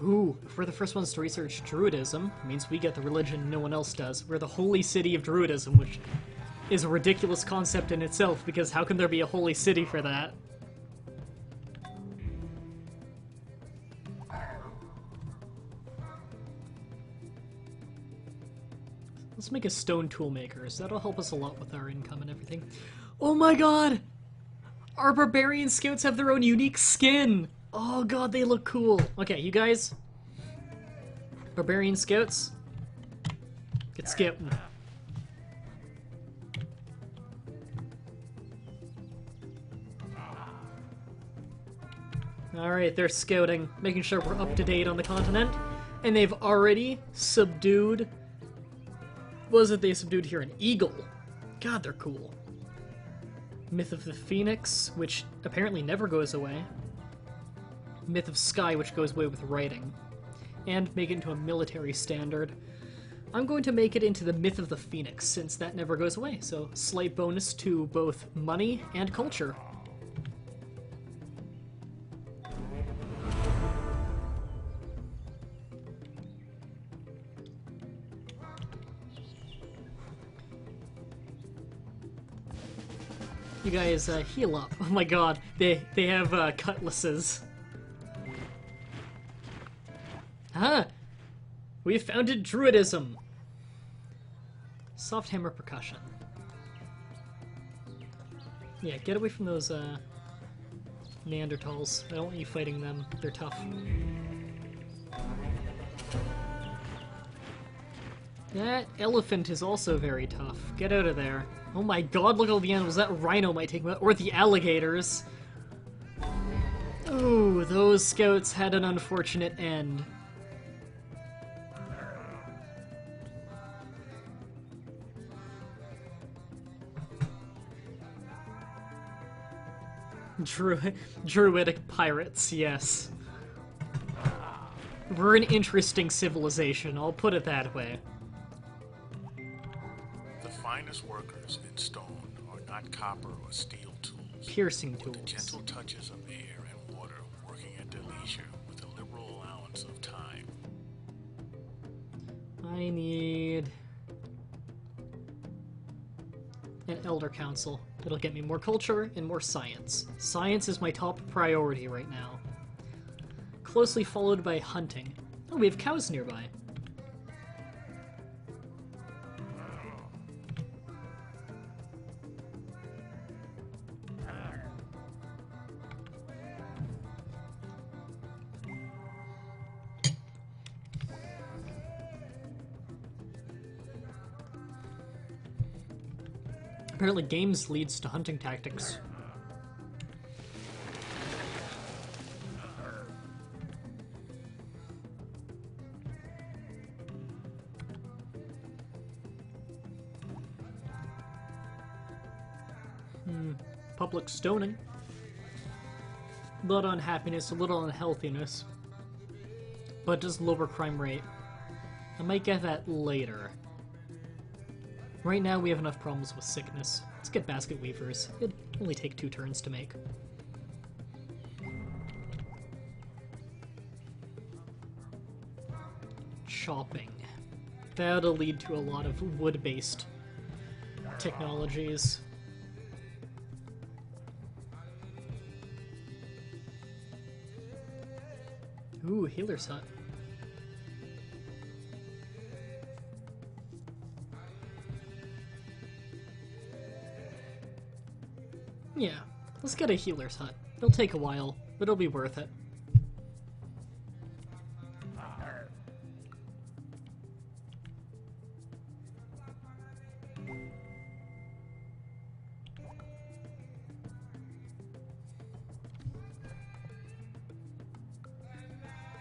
Ooh, if we're the first ones to research Druidism, it means we get the religion no one else does. We're the holy city of Druidism, which is a ridiculous concept in itself, because how can there be a holy city for that? Let's make a stone tool makers. That'll help us a lot with our income and everything. Oh my god! Our barbarian scouts have their own unique skin! Oh god, they look cool. Okay, you guys. Barbarian scouts. Get scouting. Alright, they're scouting, making sure we're up to date on the continent. And they've already subdued... What was it they subdued here? An eagle. God, they're cool. Myth of the Phoenix, which apparently never goes away. Myth of Sky, which goes away with writing. And make it into a military standard. I'm going to make it into the Myth of the Phoenix, since that never goes away. So, slight bonus to both money and culture. You guys, heal up. Oh my god, they have, cutlasses. Aha! We founded Druidism! Soft hammer percussion. Yeah, get away from those, Neanderthals. I don't want you fighting them. They're tough. That elephant is also very tough. Get out of there. Oh my god, look at all the animals. That rhino might take me out. Or the alligators. Ooh, those scouts had an unfortunate end. Druidic pirates, yes. We're an interesting civilization, I'll put it that way. The finest workers in stone are not copper or steel tools, Piercing but the tools. gentle touches of air and water working at their leisure with a liberal allowance of time. I need an Elder Council. It'll get me more culture and more science. Science is my top priority right now. Closely followed by hunting. Oh, we have cows nearby. Apparently games leads to hunting tactics. Public stoning. A little unhappiness, a little unhealthiness. But just lower crime rate. I might get that later. Right now we have enough problems with sickness. Let's get basket weavers. It'd only take 2 turns to make. Chopping. That'll lead to a lot of wood-based technologies. Ooh, healer's hut. Yeah, let's get a healer's hut. It'll take a while, but it'll be worth it.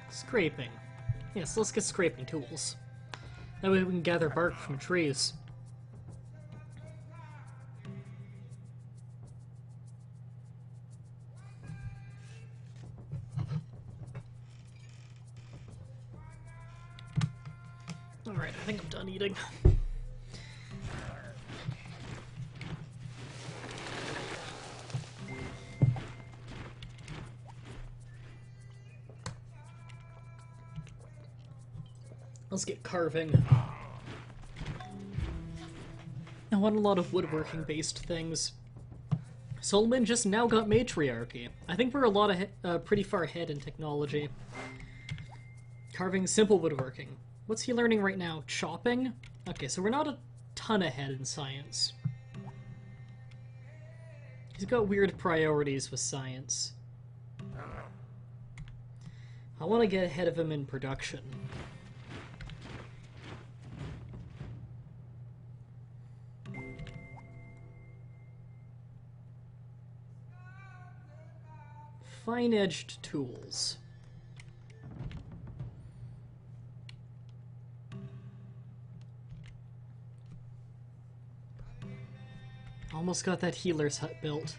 Scraping. Yes, let's get scraping tools. That way we can gather bark from trees. Alright, I think I'm done eating. Let's get carving. I want a lot of woodworking based things. Solomon just now got matriarchy. I think we're a lot of pretty far ahead in technology. Carving, simple woodworking. What's he learning right now? Chopping? Okay, so we're not a ton ahead in science. He's got weird priorities with science. I want to get ahead of him in production. Fine-edged tools. Almost got that healer's hut built.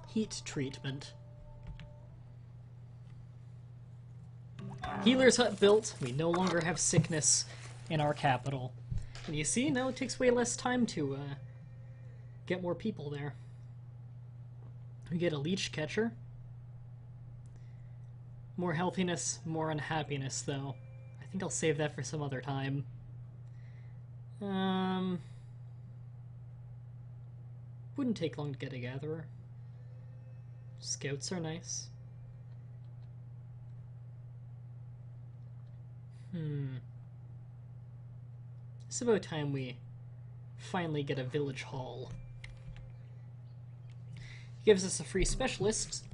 Heat treatment. Healer's hut built. We no longer have sickness in our capital. And you see, now it takes way less time to get more people there. We get a leech catcher. More healthiness, more unhappiness, though. I think I'll save that for some other time. Wouldn't take long to get a gatherer. Scouts are nice. It's about time we finally get a village hall. Gives us a free specialist,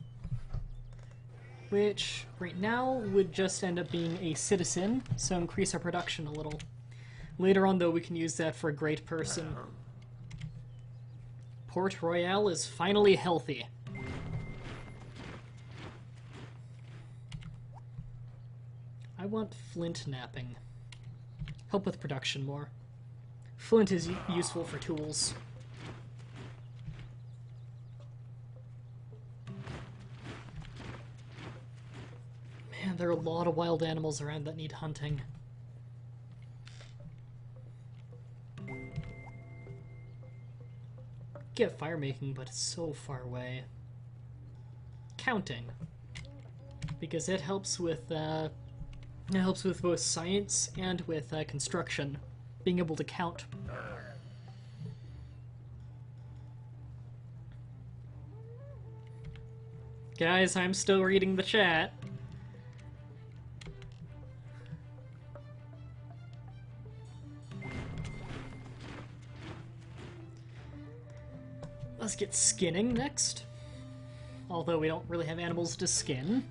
which right now would just end up being a citizen, so increase our production a little. Later on, though, we can use that for a great person. Port Royale is finally healthy. I want flint napping. Help with production more. Flint is useful for tools. Man, there are a lot of wild animals around that need hunting. Get fire making, but it's so far away. Counting, because it helps with both science and with construction, being able to count. Guys, I'm still reading the chat. Let's get skinning next. Although we don't really have animals to skin.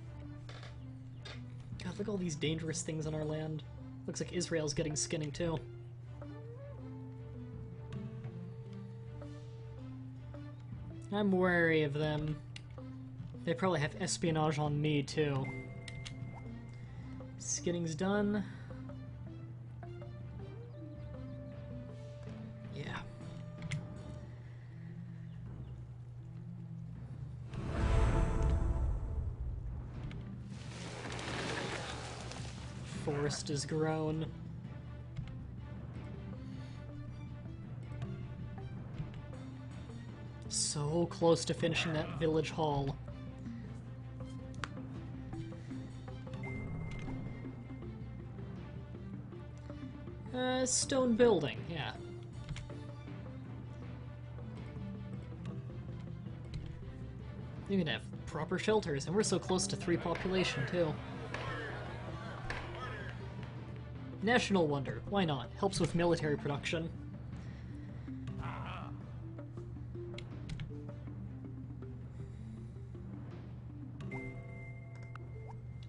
God, look at all these dangerous things on our land. Looks like Israel's getting skinning too. I'm wary of them. They probably have espionage on me too. Skinning's done. Yeah. Forest is grown. So close to finishing that village hall. Stone building, yeah. You can have proper shelters, and we're so close to 3 population, too. National Wonder, why not? Helps with military production.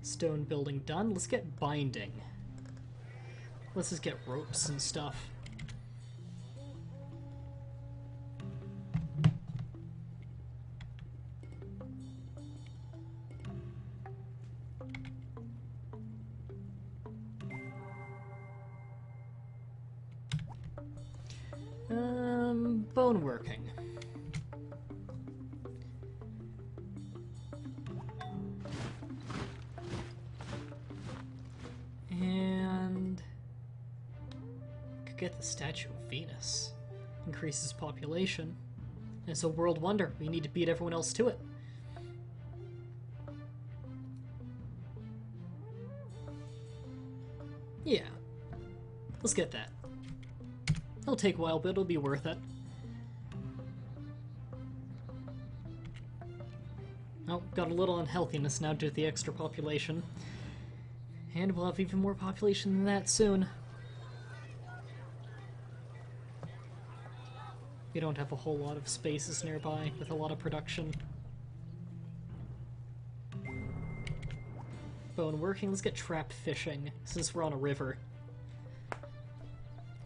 Stone building done. Let's get binding. Let's just get ropes and stuff. Bone working. And could get the Statue of Venus. Increases population. And it's a world wonder. We need to beat everyone else to it. Yeah. Let's get that. It'll take a while, but it'll be worth it. Oh, got a little unhealthiness now due to the extra population. And we'll have even more population than that soon. We don't have a whole lot of spaces nearby with a lot of production. Bone working, let's get trap fishing, since we're on a river.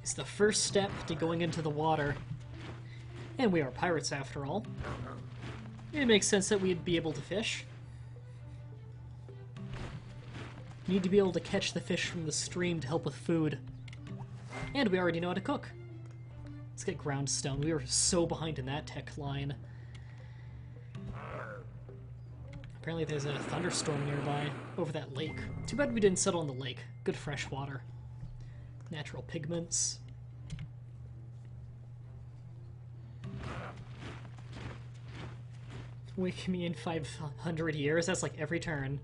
It's the first step to going into the water. And we are pirates after all. It makes sense that we'd be able to fish. Need to be able to catch the fish from the stream to help with food. And we already know how to cook. Let's get ground stone. We were so behind in that tech line. Apparently there's a thunderstorm nearby, over that lake. Too bad we didn't settle on the lake. Good fresh water. Natural pigments. Wake me in 500 years? That's like every turn.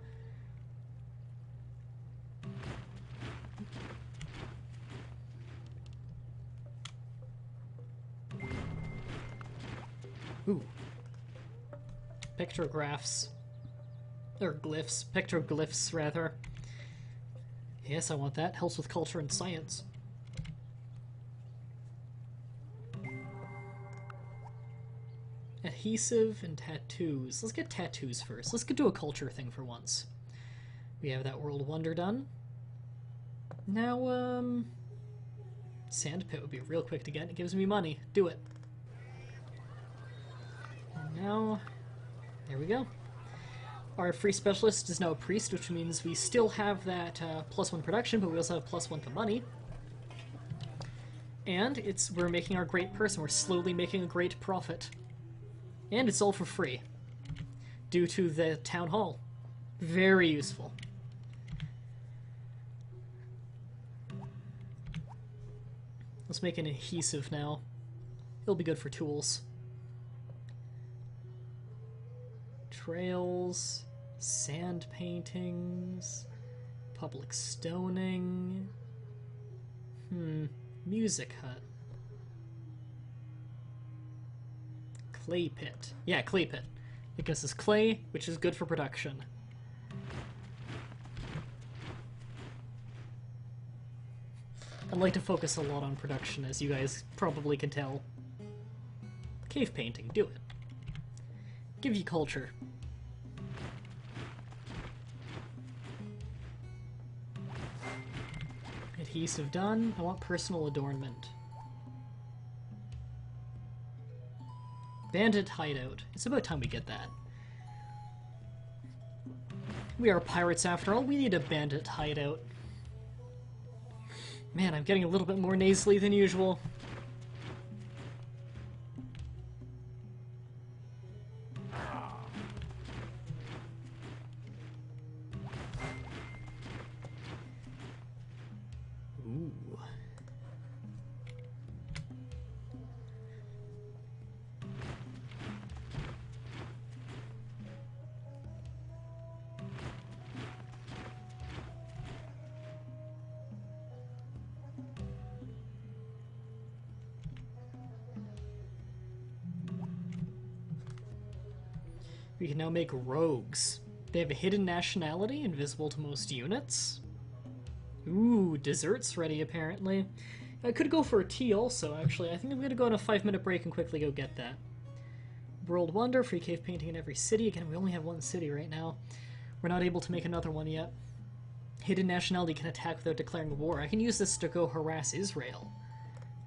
pictographs. Or glyphs. Pictoglyphs, rather. Yes, I want that. Helps with culture and science. Adhesive and tattoos. Let's get tattoos first. Let's do a culture thing for once. We have that World Wonder done. Now, Sandpit would be real quick to get. It gives me money. Do it. And now, there we go. Our free specialist is now a priest, which means we still have that +1 production, but we also have +1 to money. And we're making our great person. We're slowly making a great profit. And it's all for free. Due to the town hall. Very useful. Let's make an adhesive now. It'll be good for tools. Trails, sand paintings, public stoning. Music hut. Clay pit. Yeah, clay pit. Because it's clay, which is good for production. I'd like to focus a lot on production, as you guys probably can tell. Cave painting, do it. Give you culture. Adhesive done. I want personal adornment. Bandit hideout. It's about time we get that. We are pirates after all. We need a bandit hideout. Man, I'm getting a little bit more nasally than usual. Ooh. We can now make rogues. They have a hidden nationality, invisible to most units. Ooh, dessert's ready apparently. I could go for a tea also, actually. I think I'm gonna go on a 5-minute break and quickly go get that. World Wonder, free cave painting in every city. Again, we only have one city right now. We're not able to make another one yet. Hidden nationality can attack without declaring war. I can use this to go harass Israel.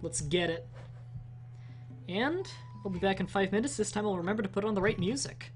Let's get it. And I'll be back in 5 minutes. This time I'll remember to put on the right music.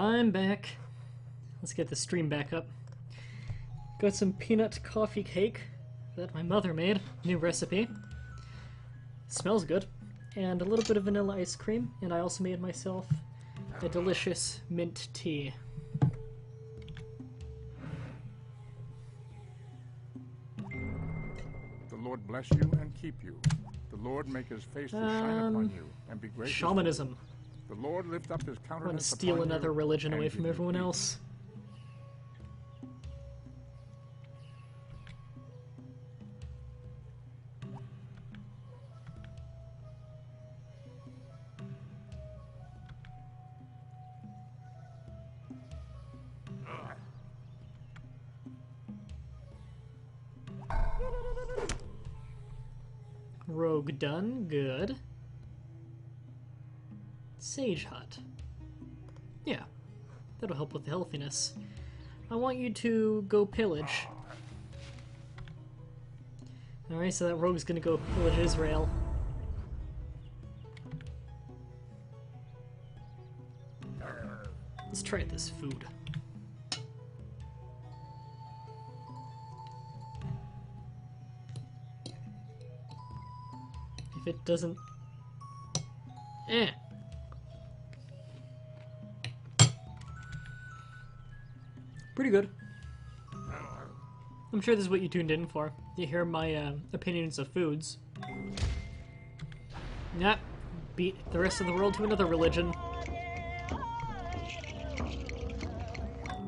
I'm back. Let's get the stream back up. Got some peanut coffee cake that my mother made. New recipe. Smells good. And a little bit of vanilla ice cream. And I also made myself a delicious mint tea. The Lord bless you and keep you. The Lord make his face to shine upon you and be gracious to you. Shamanism. The Lord lift up his I want to countenance steal upon another you religion and away give from you everyone peace. else. Rogue done. Good. Sage hut. Yeah, that'll help with the healthiness. I want you to go pillage. Alright, so that rogue's gonna go pillage Israel. Let's try this food. If it doesn't... Pretty good. I'm sure this is what you tuned in for. You hear my opinions of foods. Nah, beat the rest of the world to another religion.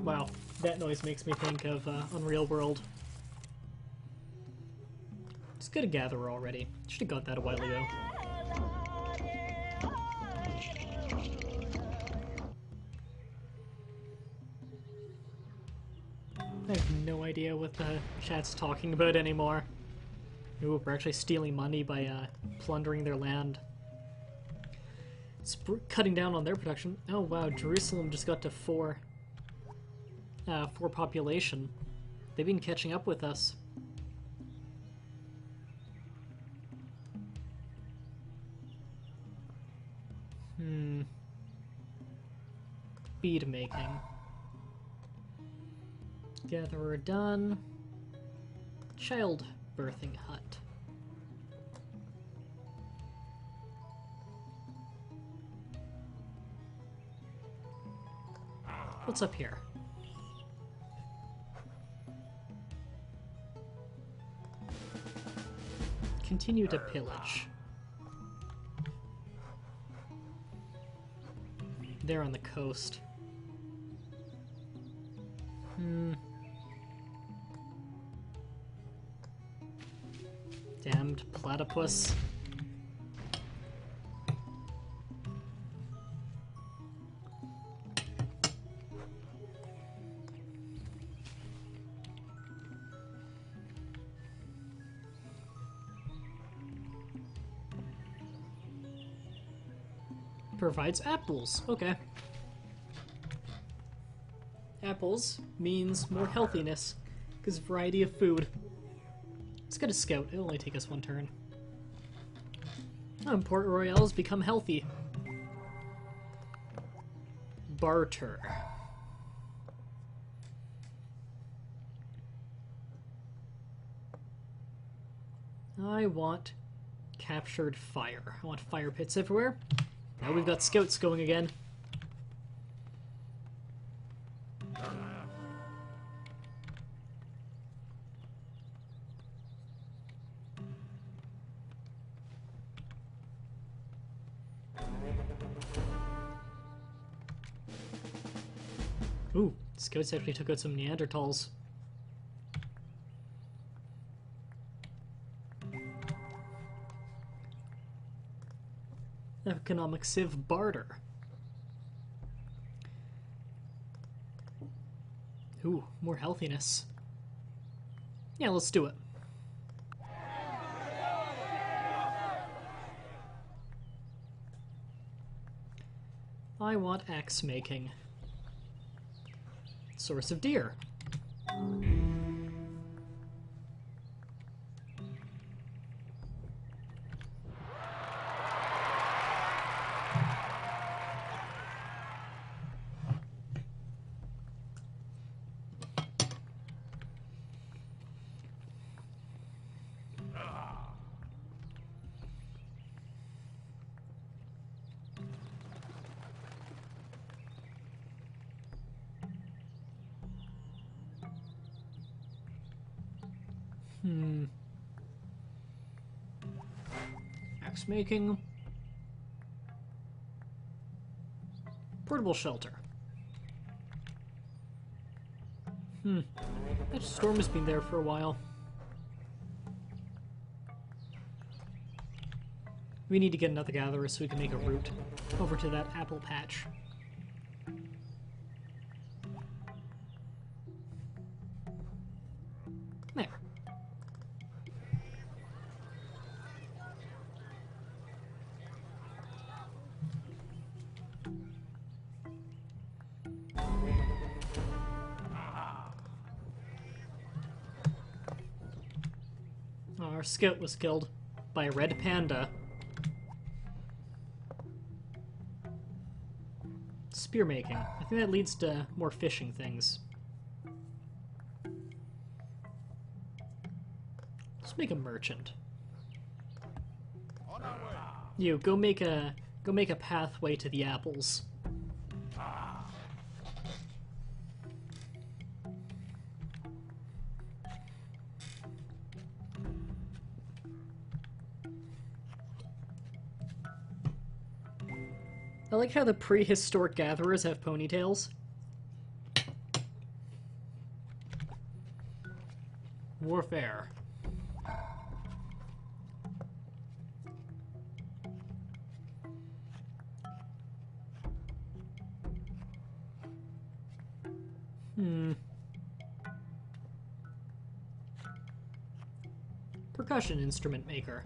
Wow, that noise makes me think of Unreal World. Just get a gatherer already. Should have got that a while ago. I have no idea what the chat's talking about anymore. Ooh, we're actually stealing money by plundering their land. It's cutting down on their production. Oh wow, Jerusalem just got to 4 population. They've been catching up with us. Bead making. Gatherer done. Child birthing hut. What's up here? Continue to pillage. They're on the coast. Damned platypus. Provides apples. Okay. Apples means more healthiness, because variety of food. Let's get a scout. It'll only take us 1 turn. Port Royale's become healthy. Barter. I want captured fire. I want fire pits everywhere. Now we've got scouts going again. Ooh, scouts actually took out some Neanderthals. Economic civ barter. Ooh, more healthiness. Yeah, let's do it. I want axe making. Source of deer. Axe making. Portable shelter. That storm has been there for a while. We need to get another gatherer so we can make a route over to that apple patch. There. Our scout was killed by a red panda. Spear making. I think that leads to more fishing things. Let's make a merchant. You go make a pathway to the apples. I like how the prehistoric gatherers have ponytails. Warfare. Percussion instrument maker.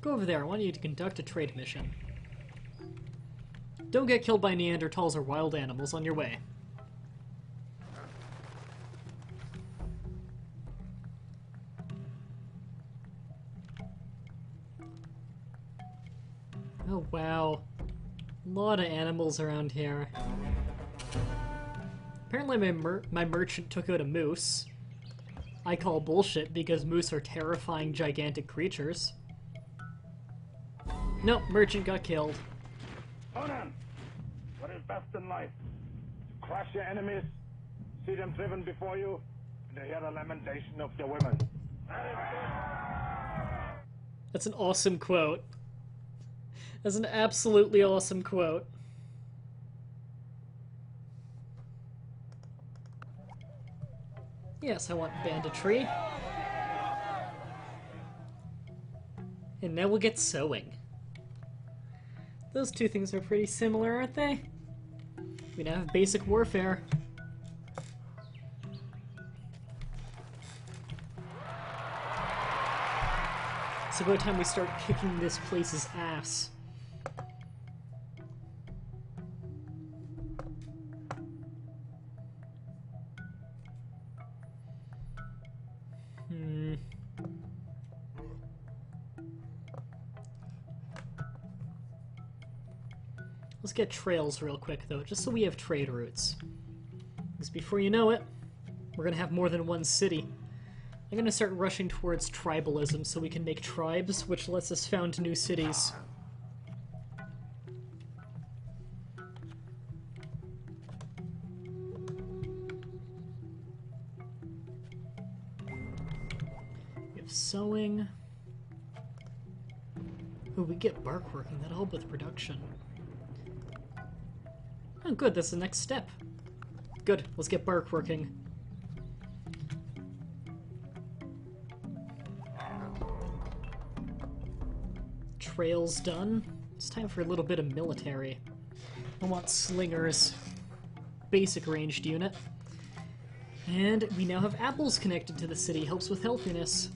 Go over there. I want you to conduct a trade mission. Don't get killed by Neanderthals or wild animals on your way. Oh, wow. A lot of animals around here. Apparently my merchant took out a moose. I call bullshit because moose are terrifying, gigantic creatures. Nope, merchant got killed. Conan, what is best in life? To crush your enemies, see them driven before you, and to hear the lamentation of your women. That's an awesome quote. That's an absolutely awesome quote. Yes, I want banditry. And now we'll get sewing. Those two things are pretty similar, aren't they? We now have basic warfare. It's about time we start kicking this place's ass. Let's get trails real quick, though, just so we have trade routes. Because before you know it, we're gonna have more than one city. I'm gonna start rushing towards tribalism so we can make tribes, which lets us found new cities. We have sewing. Ooh, we get bark working. That'll help with production. Oh, good, that's the next step. Good, let's get bark working. Trails done. It's time for a little bit of military. I want slingers. Basic ranged unit. And we now have apples connected to the city. Helps with healthiness.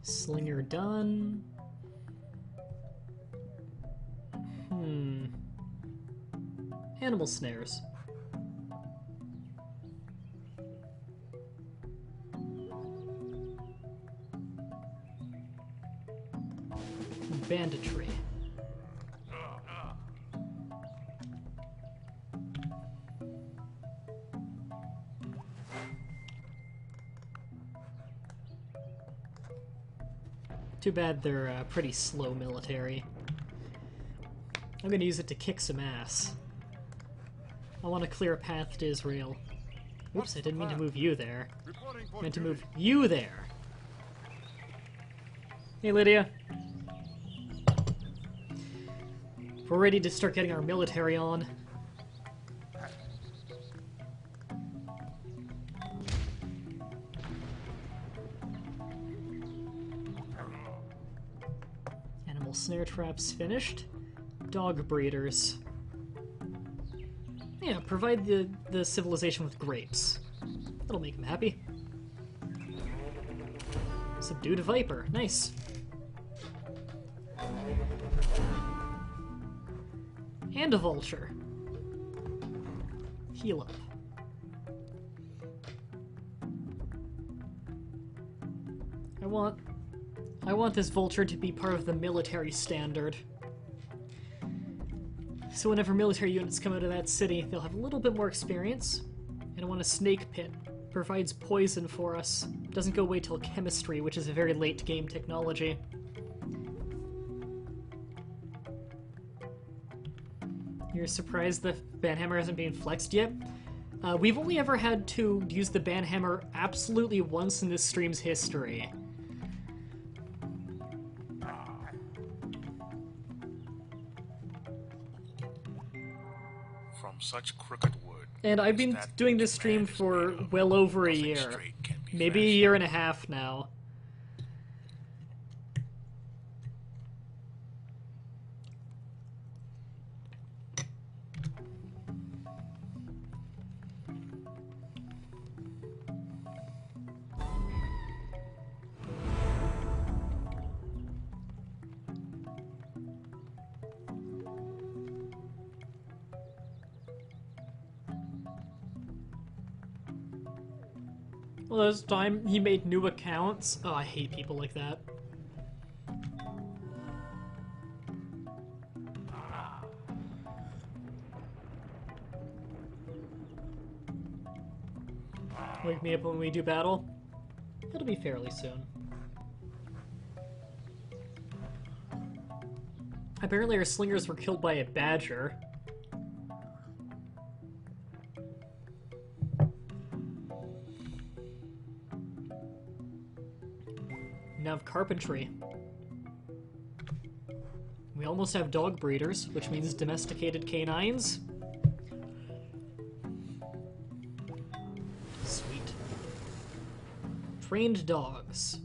Slinger done. Animal snares. Banditry. Too bad they're pretty slow military. I'm gonna use it to kick some ass. I want to clear a path to Israel. Oops, I didn't mean to move you there. I meant to move you there. Hey, Lydia. We're ready to start getting our military on. Animal snare traps finished. Dog breeders. Yeah, provide the civilization with grapes. That'll make them happy. Subdued a viper. Nice. And a vulture. Heal up. I want this vulture to be part of the military standard. So whenever military units come out of that city, they'll have a little bit more experience. And I want a snake pit. Provides poison for us. Doesn't go away till chemistry, which is a very late game technology. You're surprised the banhammer hasn't been flexed yet? We've only ever had to use the banhammer absolutely once in this stream's history. From such crooked wood. And I've been that doing which this stream man is for made of, well over a nothing year. straight can be Maybe a fashioned. year and a half now. Well, this time he made new accounts. Oh, I hate people like that. Wake me up when we do battle. It'll be fairly soon. Apparently our slingers were killed by a badger. We now have carpentry. We almost have dog breeders, which means domesticated canines. Sweet. Trained dogs.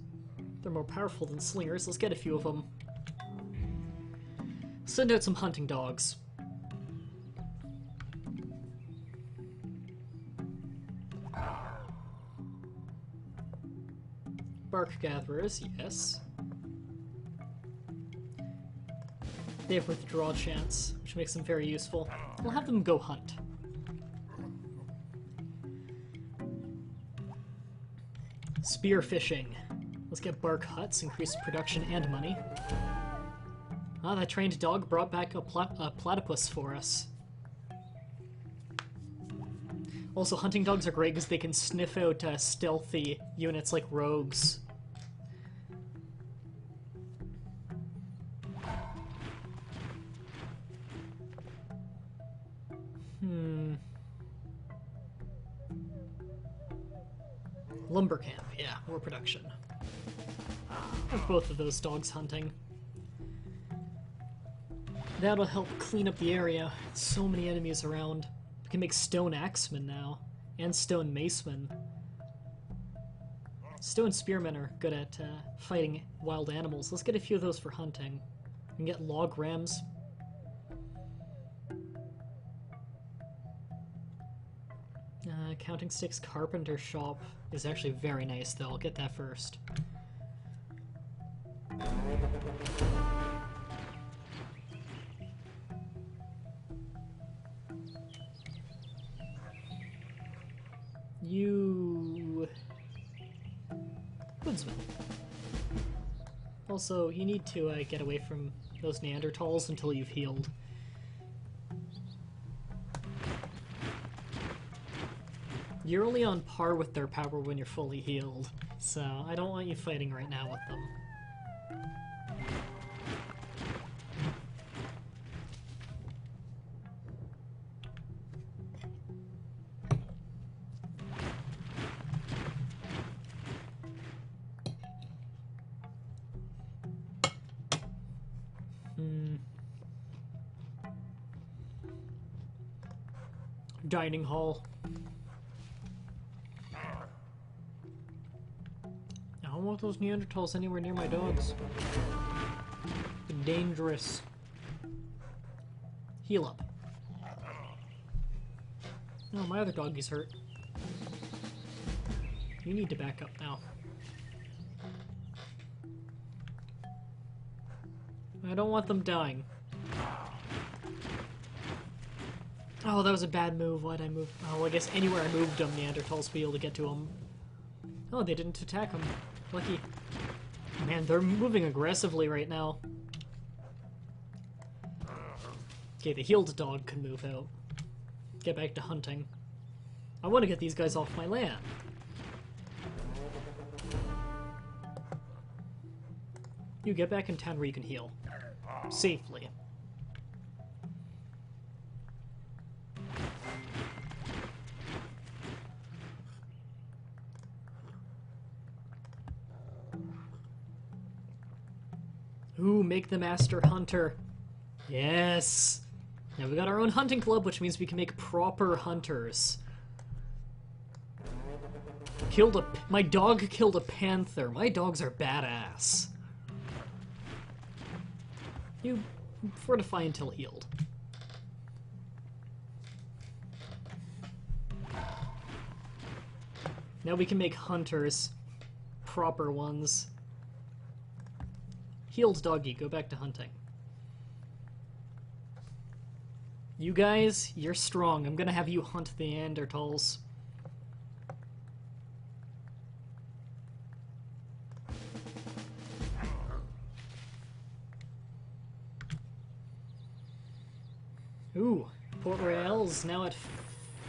They're more powerful than slingers. Let's get a few of them. Send out some hunting dogs. Bark gatherers, yes. They have withdrawal chance, which makes them very useful. We'll have them go hunt. Spear fishing. Let's get bark huts, increase production and money. Ah, that trained dog brought back a platypus for us. Also, hunting dogs are great because they can sniff out stealthy units like rogues. Lumber camp, yeah, more production. Have both of those dogs hunting. That'll help clean up the area. So many enemies around. We can make stone axemen now, and stone macemen. Stone spearmen are good at fighting wild animals. Let's get a few of those for hunting. We can get log rams. Counting Sticks Carpenter Shop is actually very nice, though. I'll get that first. You... Woodsman. Also, you need to get away from those Neanderthals until you've healed. You're only on par with their power when you're fully healed, so I don't want you fighting right now with them. Dining hall. I don't want those Neanderthals anywhere near my dogs. They're dangerous. Heal up. No, my other doggy's hurt. You need to back up now. I don't want them dying. Oh, that was a bad move. Why'd I move? Oh, I guess anywhere I moved them, Neanderthals will be able to get to them. Oh, they didn't attack them. Lucky. Man, they're moving aggressively right now. Okay, the healed dog can move out. Get back to hunting. I want to get these guys off my land. You get back in town where you can heal. Safely. Ooh, make the master hunter. Yes! Now we got our own hunting club, which means we can make proper hunters. My dog killed a panther. My dogs are badass. You fortify until healed. Now we can make hunters. Proper ones. Healed doggy, go back to hunting. You guys, you're strong. I'm gonna have you hunt the Neanderthals. Ooh, Port Royale's now at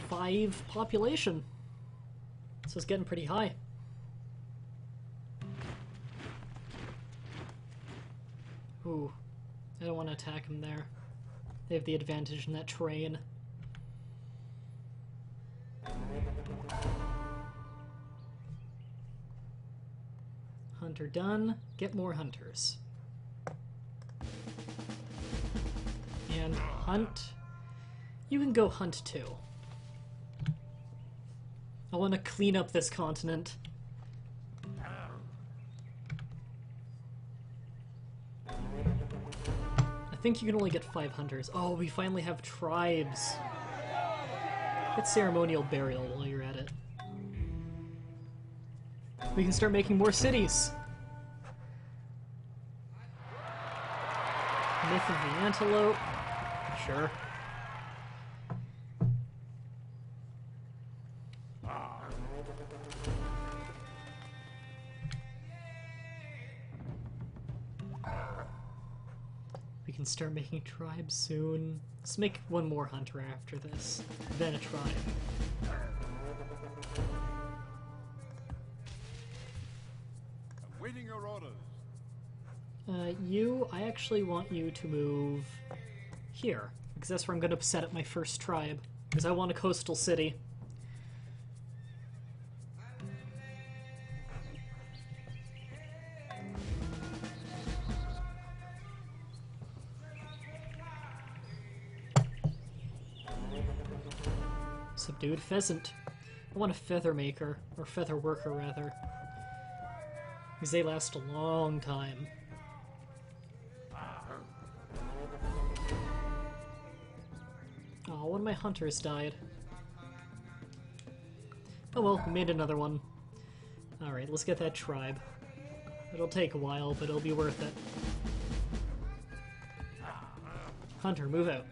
5 population. So it's getting pretty high. Ooh, I don't want to attack them there. They have the advantage in that terrain. Hunter done. Get more hunters. And hunt. You can go hunt too. I want to clean up this continent. I think you can only get 5 hunters. Oh, we finally have tribes. Get ceremonial burial while you're at it. We can start making more cities. Myth of the Antelope. Sure. We can start making tribes soon. Let's make one more hunter after this, then a tribe. Awaiting your orders. I actually want you to move here, because that's where I'm going to set up my first tribe, because I want a coastal city. Subdued pheasant. I want a feather maker, or feather worker rather, because they last a long time. Oh, one of my hunters died. Oh well, we made another one. Alright, let's get that tribe. It'll take a while, but it'll be worth it. Hunter, move out.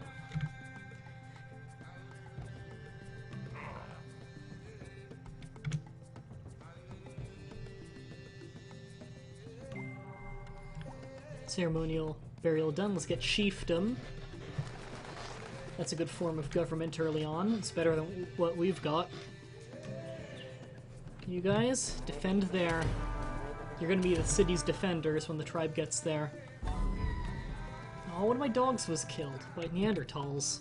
Ceremonial burial done. Let's get chiefdom. That's a good form of government early on. It's better than what we've got. You guys, defend there. You're gonna be the city's defenders when the tribe gets there. Oh, one of my dogs was killed by Neanderthals.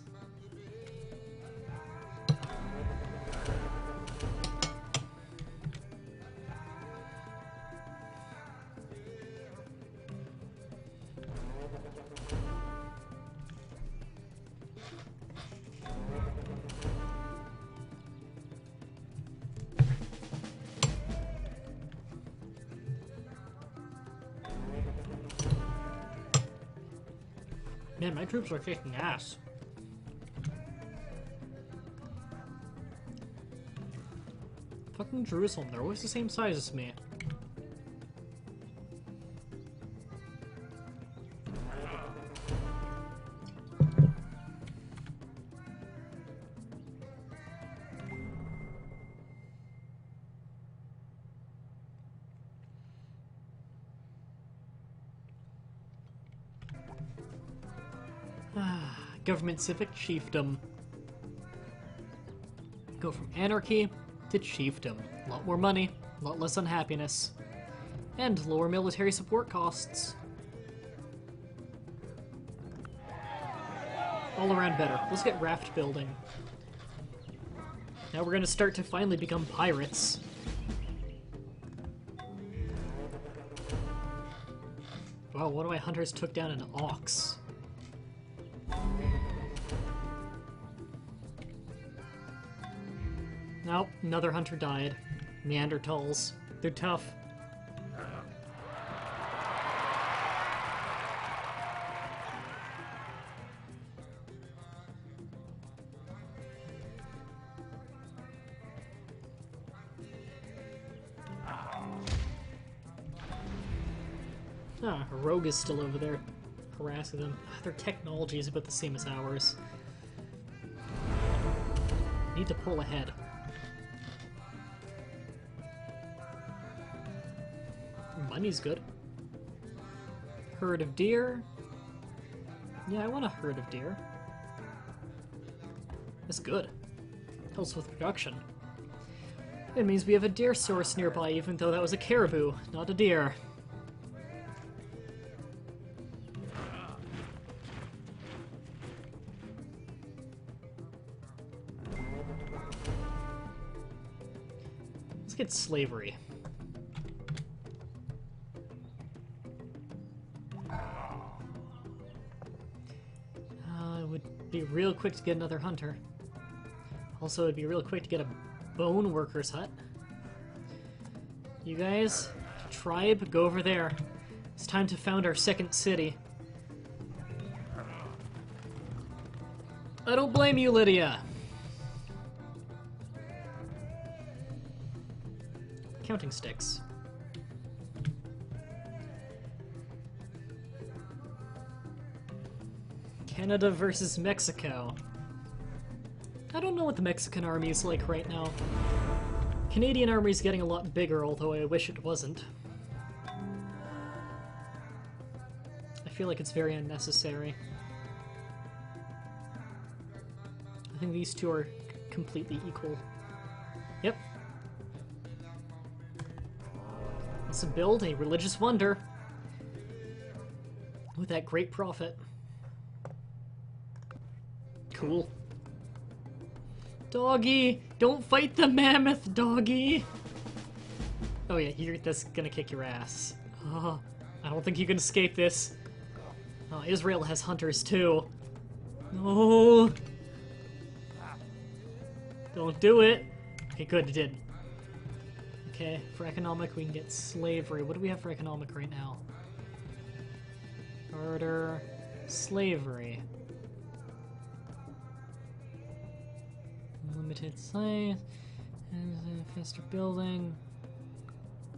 Man, my troops are kicking ass. Fucking Jerusalem, they're always the same size as me. Government civic chiefdom. Go from anarchy to chiefdom. A lot more money, a lot less unhappiness, and lower military support costs. All around better. Let's get raft building. Now we're gonna start to finally become pirates. Wow, one of my hunters took down an ox. Nope, another hunter died. Neanderthals. They're tough. Ah, a rogue is still over there, harassing them. Their technology is about the same as ours. Need to pull ahead. Money's good. Herd of deer. Yeah, I want a herd of deer. That's good. Helps with production. It means we have a deer source nearby, even though that was a caribou, not a deer. Let's get slavery. It would be real quick to get another hunter. Also, it'd be real quick to get a bone worker's hut. You guys, tribe, go over there. It's time to found our second city. I don't blame you, Lydia. Counting sticks. Canada versus Mexico. I don't know what the Mexican army is like right now. Canadian army is getting a lot bigger, although I wish it wasn't. I feel like it's very unnecessary. I think these two are completely equal. Yep. Let's build a religious wonder with that great prophet. Cool. Doggy! Don't fight the mammoth, doggy! Oh yeah, that's gonna kick your ass. Oh, I don't think you can escape this. Oh, Israel has hunters too. No! Don't do it! Okay, good, it did. Okay, for economic we can get slavery. What do we have for economic right now? Murder, slavery. Limited size, faster building,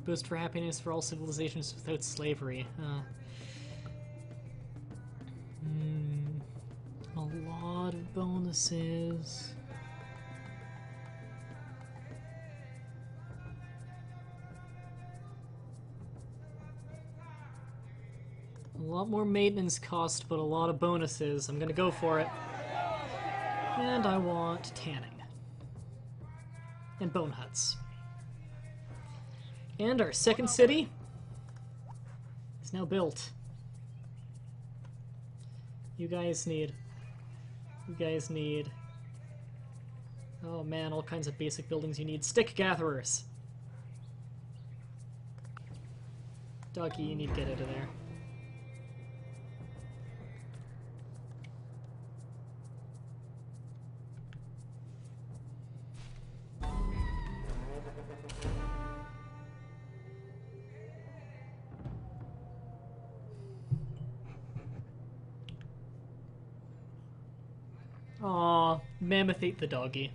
boost for happiness for all civilizations without slavery. A lot of bonuses. A lot more maintenance cost, but a lot of bonuses. I'm gonna go for it. And I want tanning. And bone huts. And our second city is now built. You guys need... Oh man, all kinds of basic buildings you need. Stick gatherers! Doggy, you need to get out of there. Mammoth ate the doggy.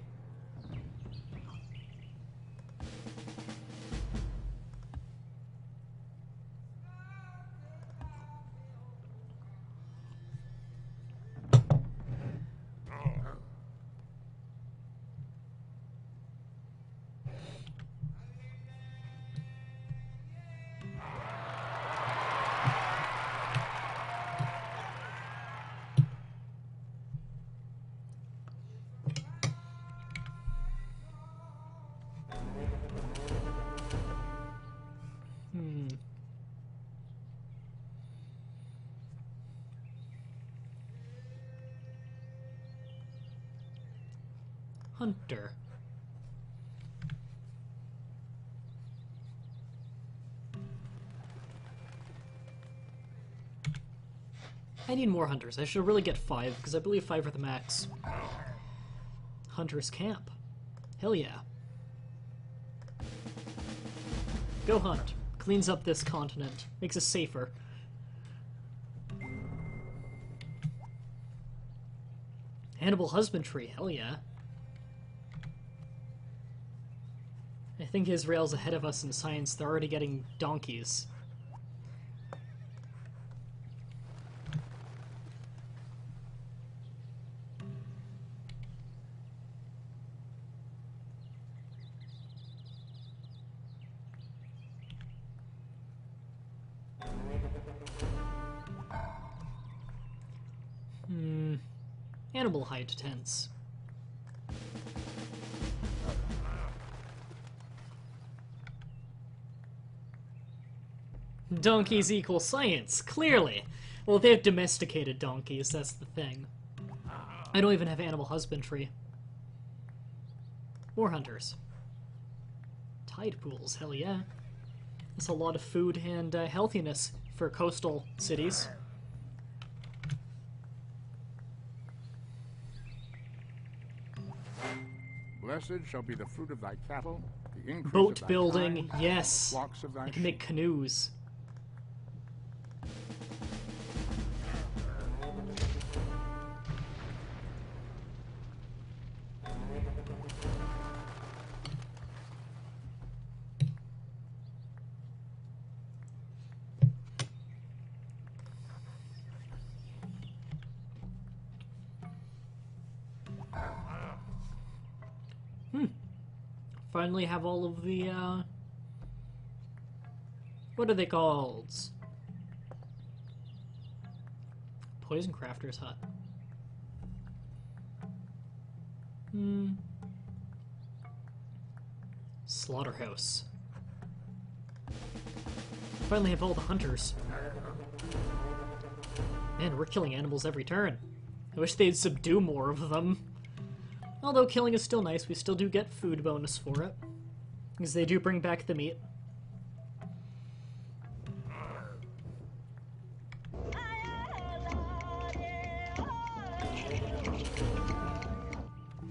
Hunter. I need more hunters. I should really get 5, because I believe 5 are the max. Hunter's camp. Hell yeah. Go hunt. Cleans up this continent. Makes us safer. Animal husbandry. Hell yeah. I think Israel's ahead of us in science. They're already getting donkeys. Animal hide tents. Donkeys equal science, clearly. Well, they've domesticated donkeys, that's the thing. I don't even have animal husbandry. More hunters. Tide pools, hell yeah. That's a lot of food and healthiness for coastal cities. Blessed shall be the fruit of thy cattle, the increase of Boat thy building, kine, yes. flocks of thy I can make sheep. canoes. Finally have all of the, what are they called? Poison Crafter's Hut. Slaughterhouse. Finally have all the hunters. Man, we're killing animals every turn. I wish they'd subdue more of them. Although killing is still nice, we still do get food bonus for it. Because they do bring back the meat.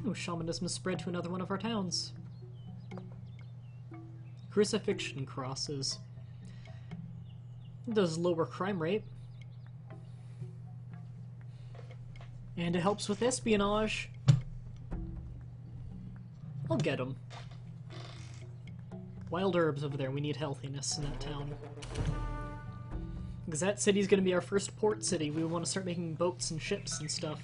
Oh, shamanism is spread to another one of our towns. Crucifixion crosses. It does lower crime rate. And it helps with espionage. I'll get them. Wild herbs over there. We need healthiness in that town. Because that city's going to be our first port city. We want to start making boats and ships and stuff.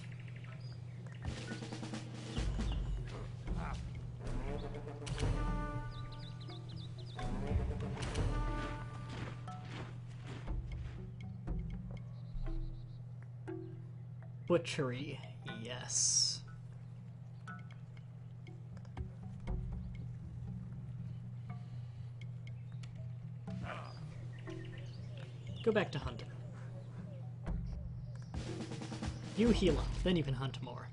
Butchery, yes. Go back to hunting. You heal up, then you can hunt more.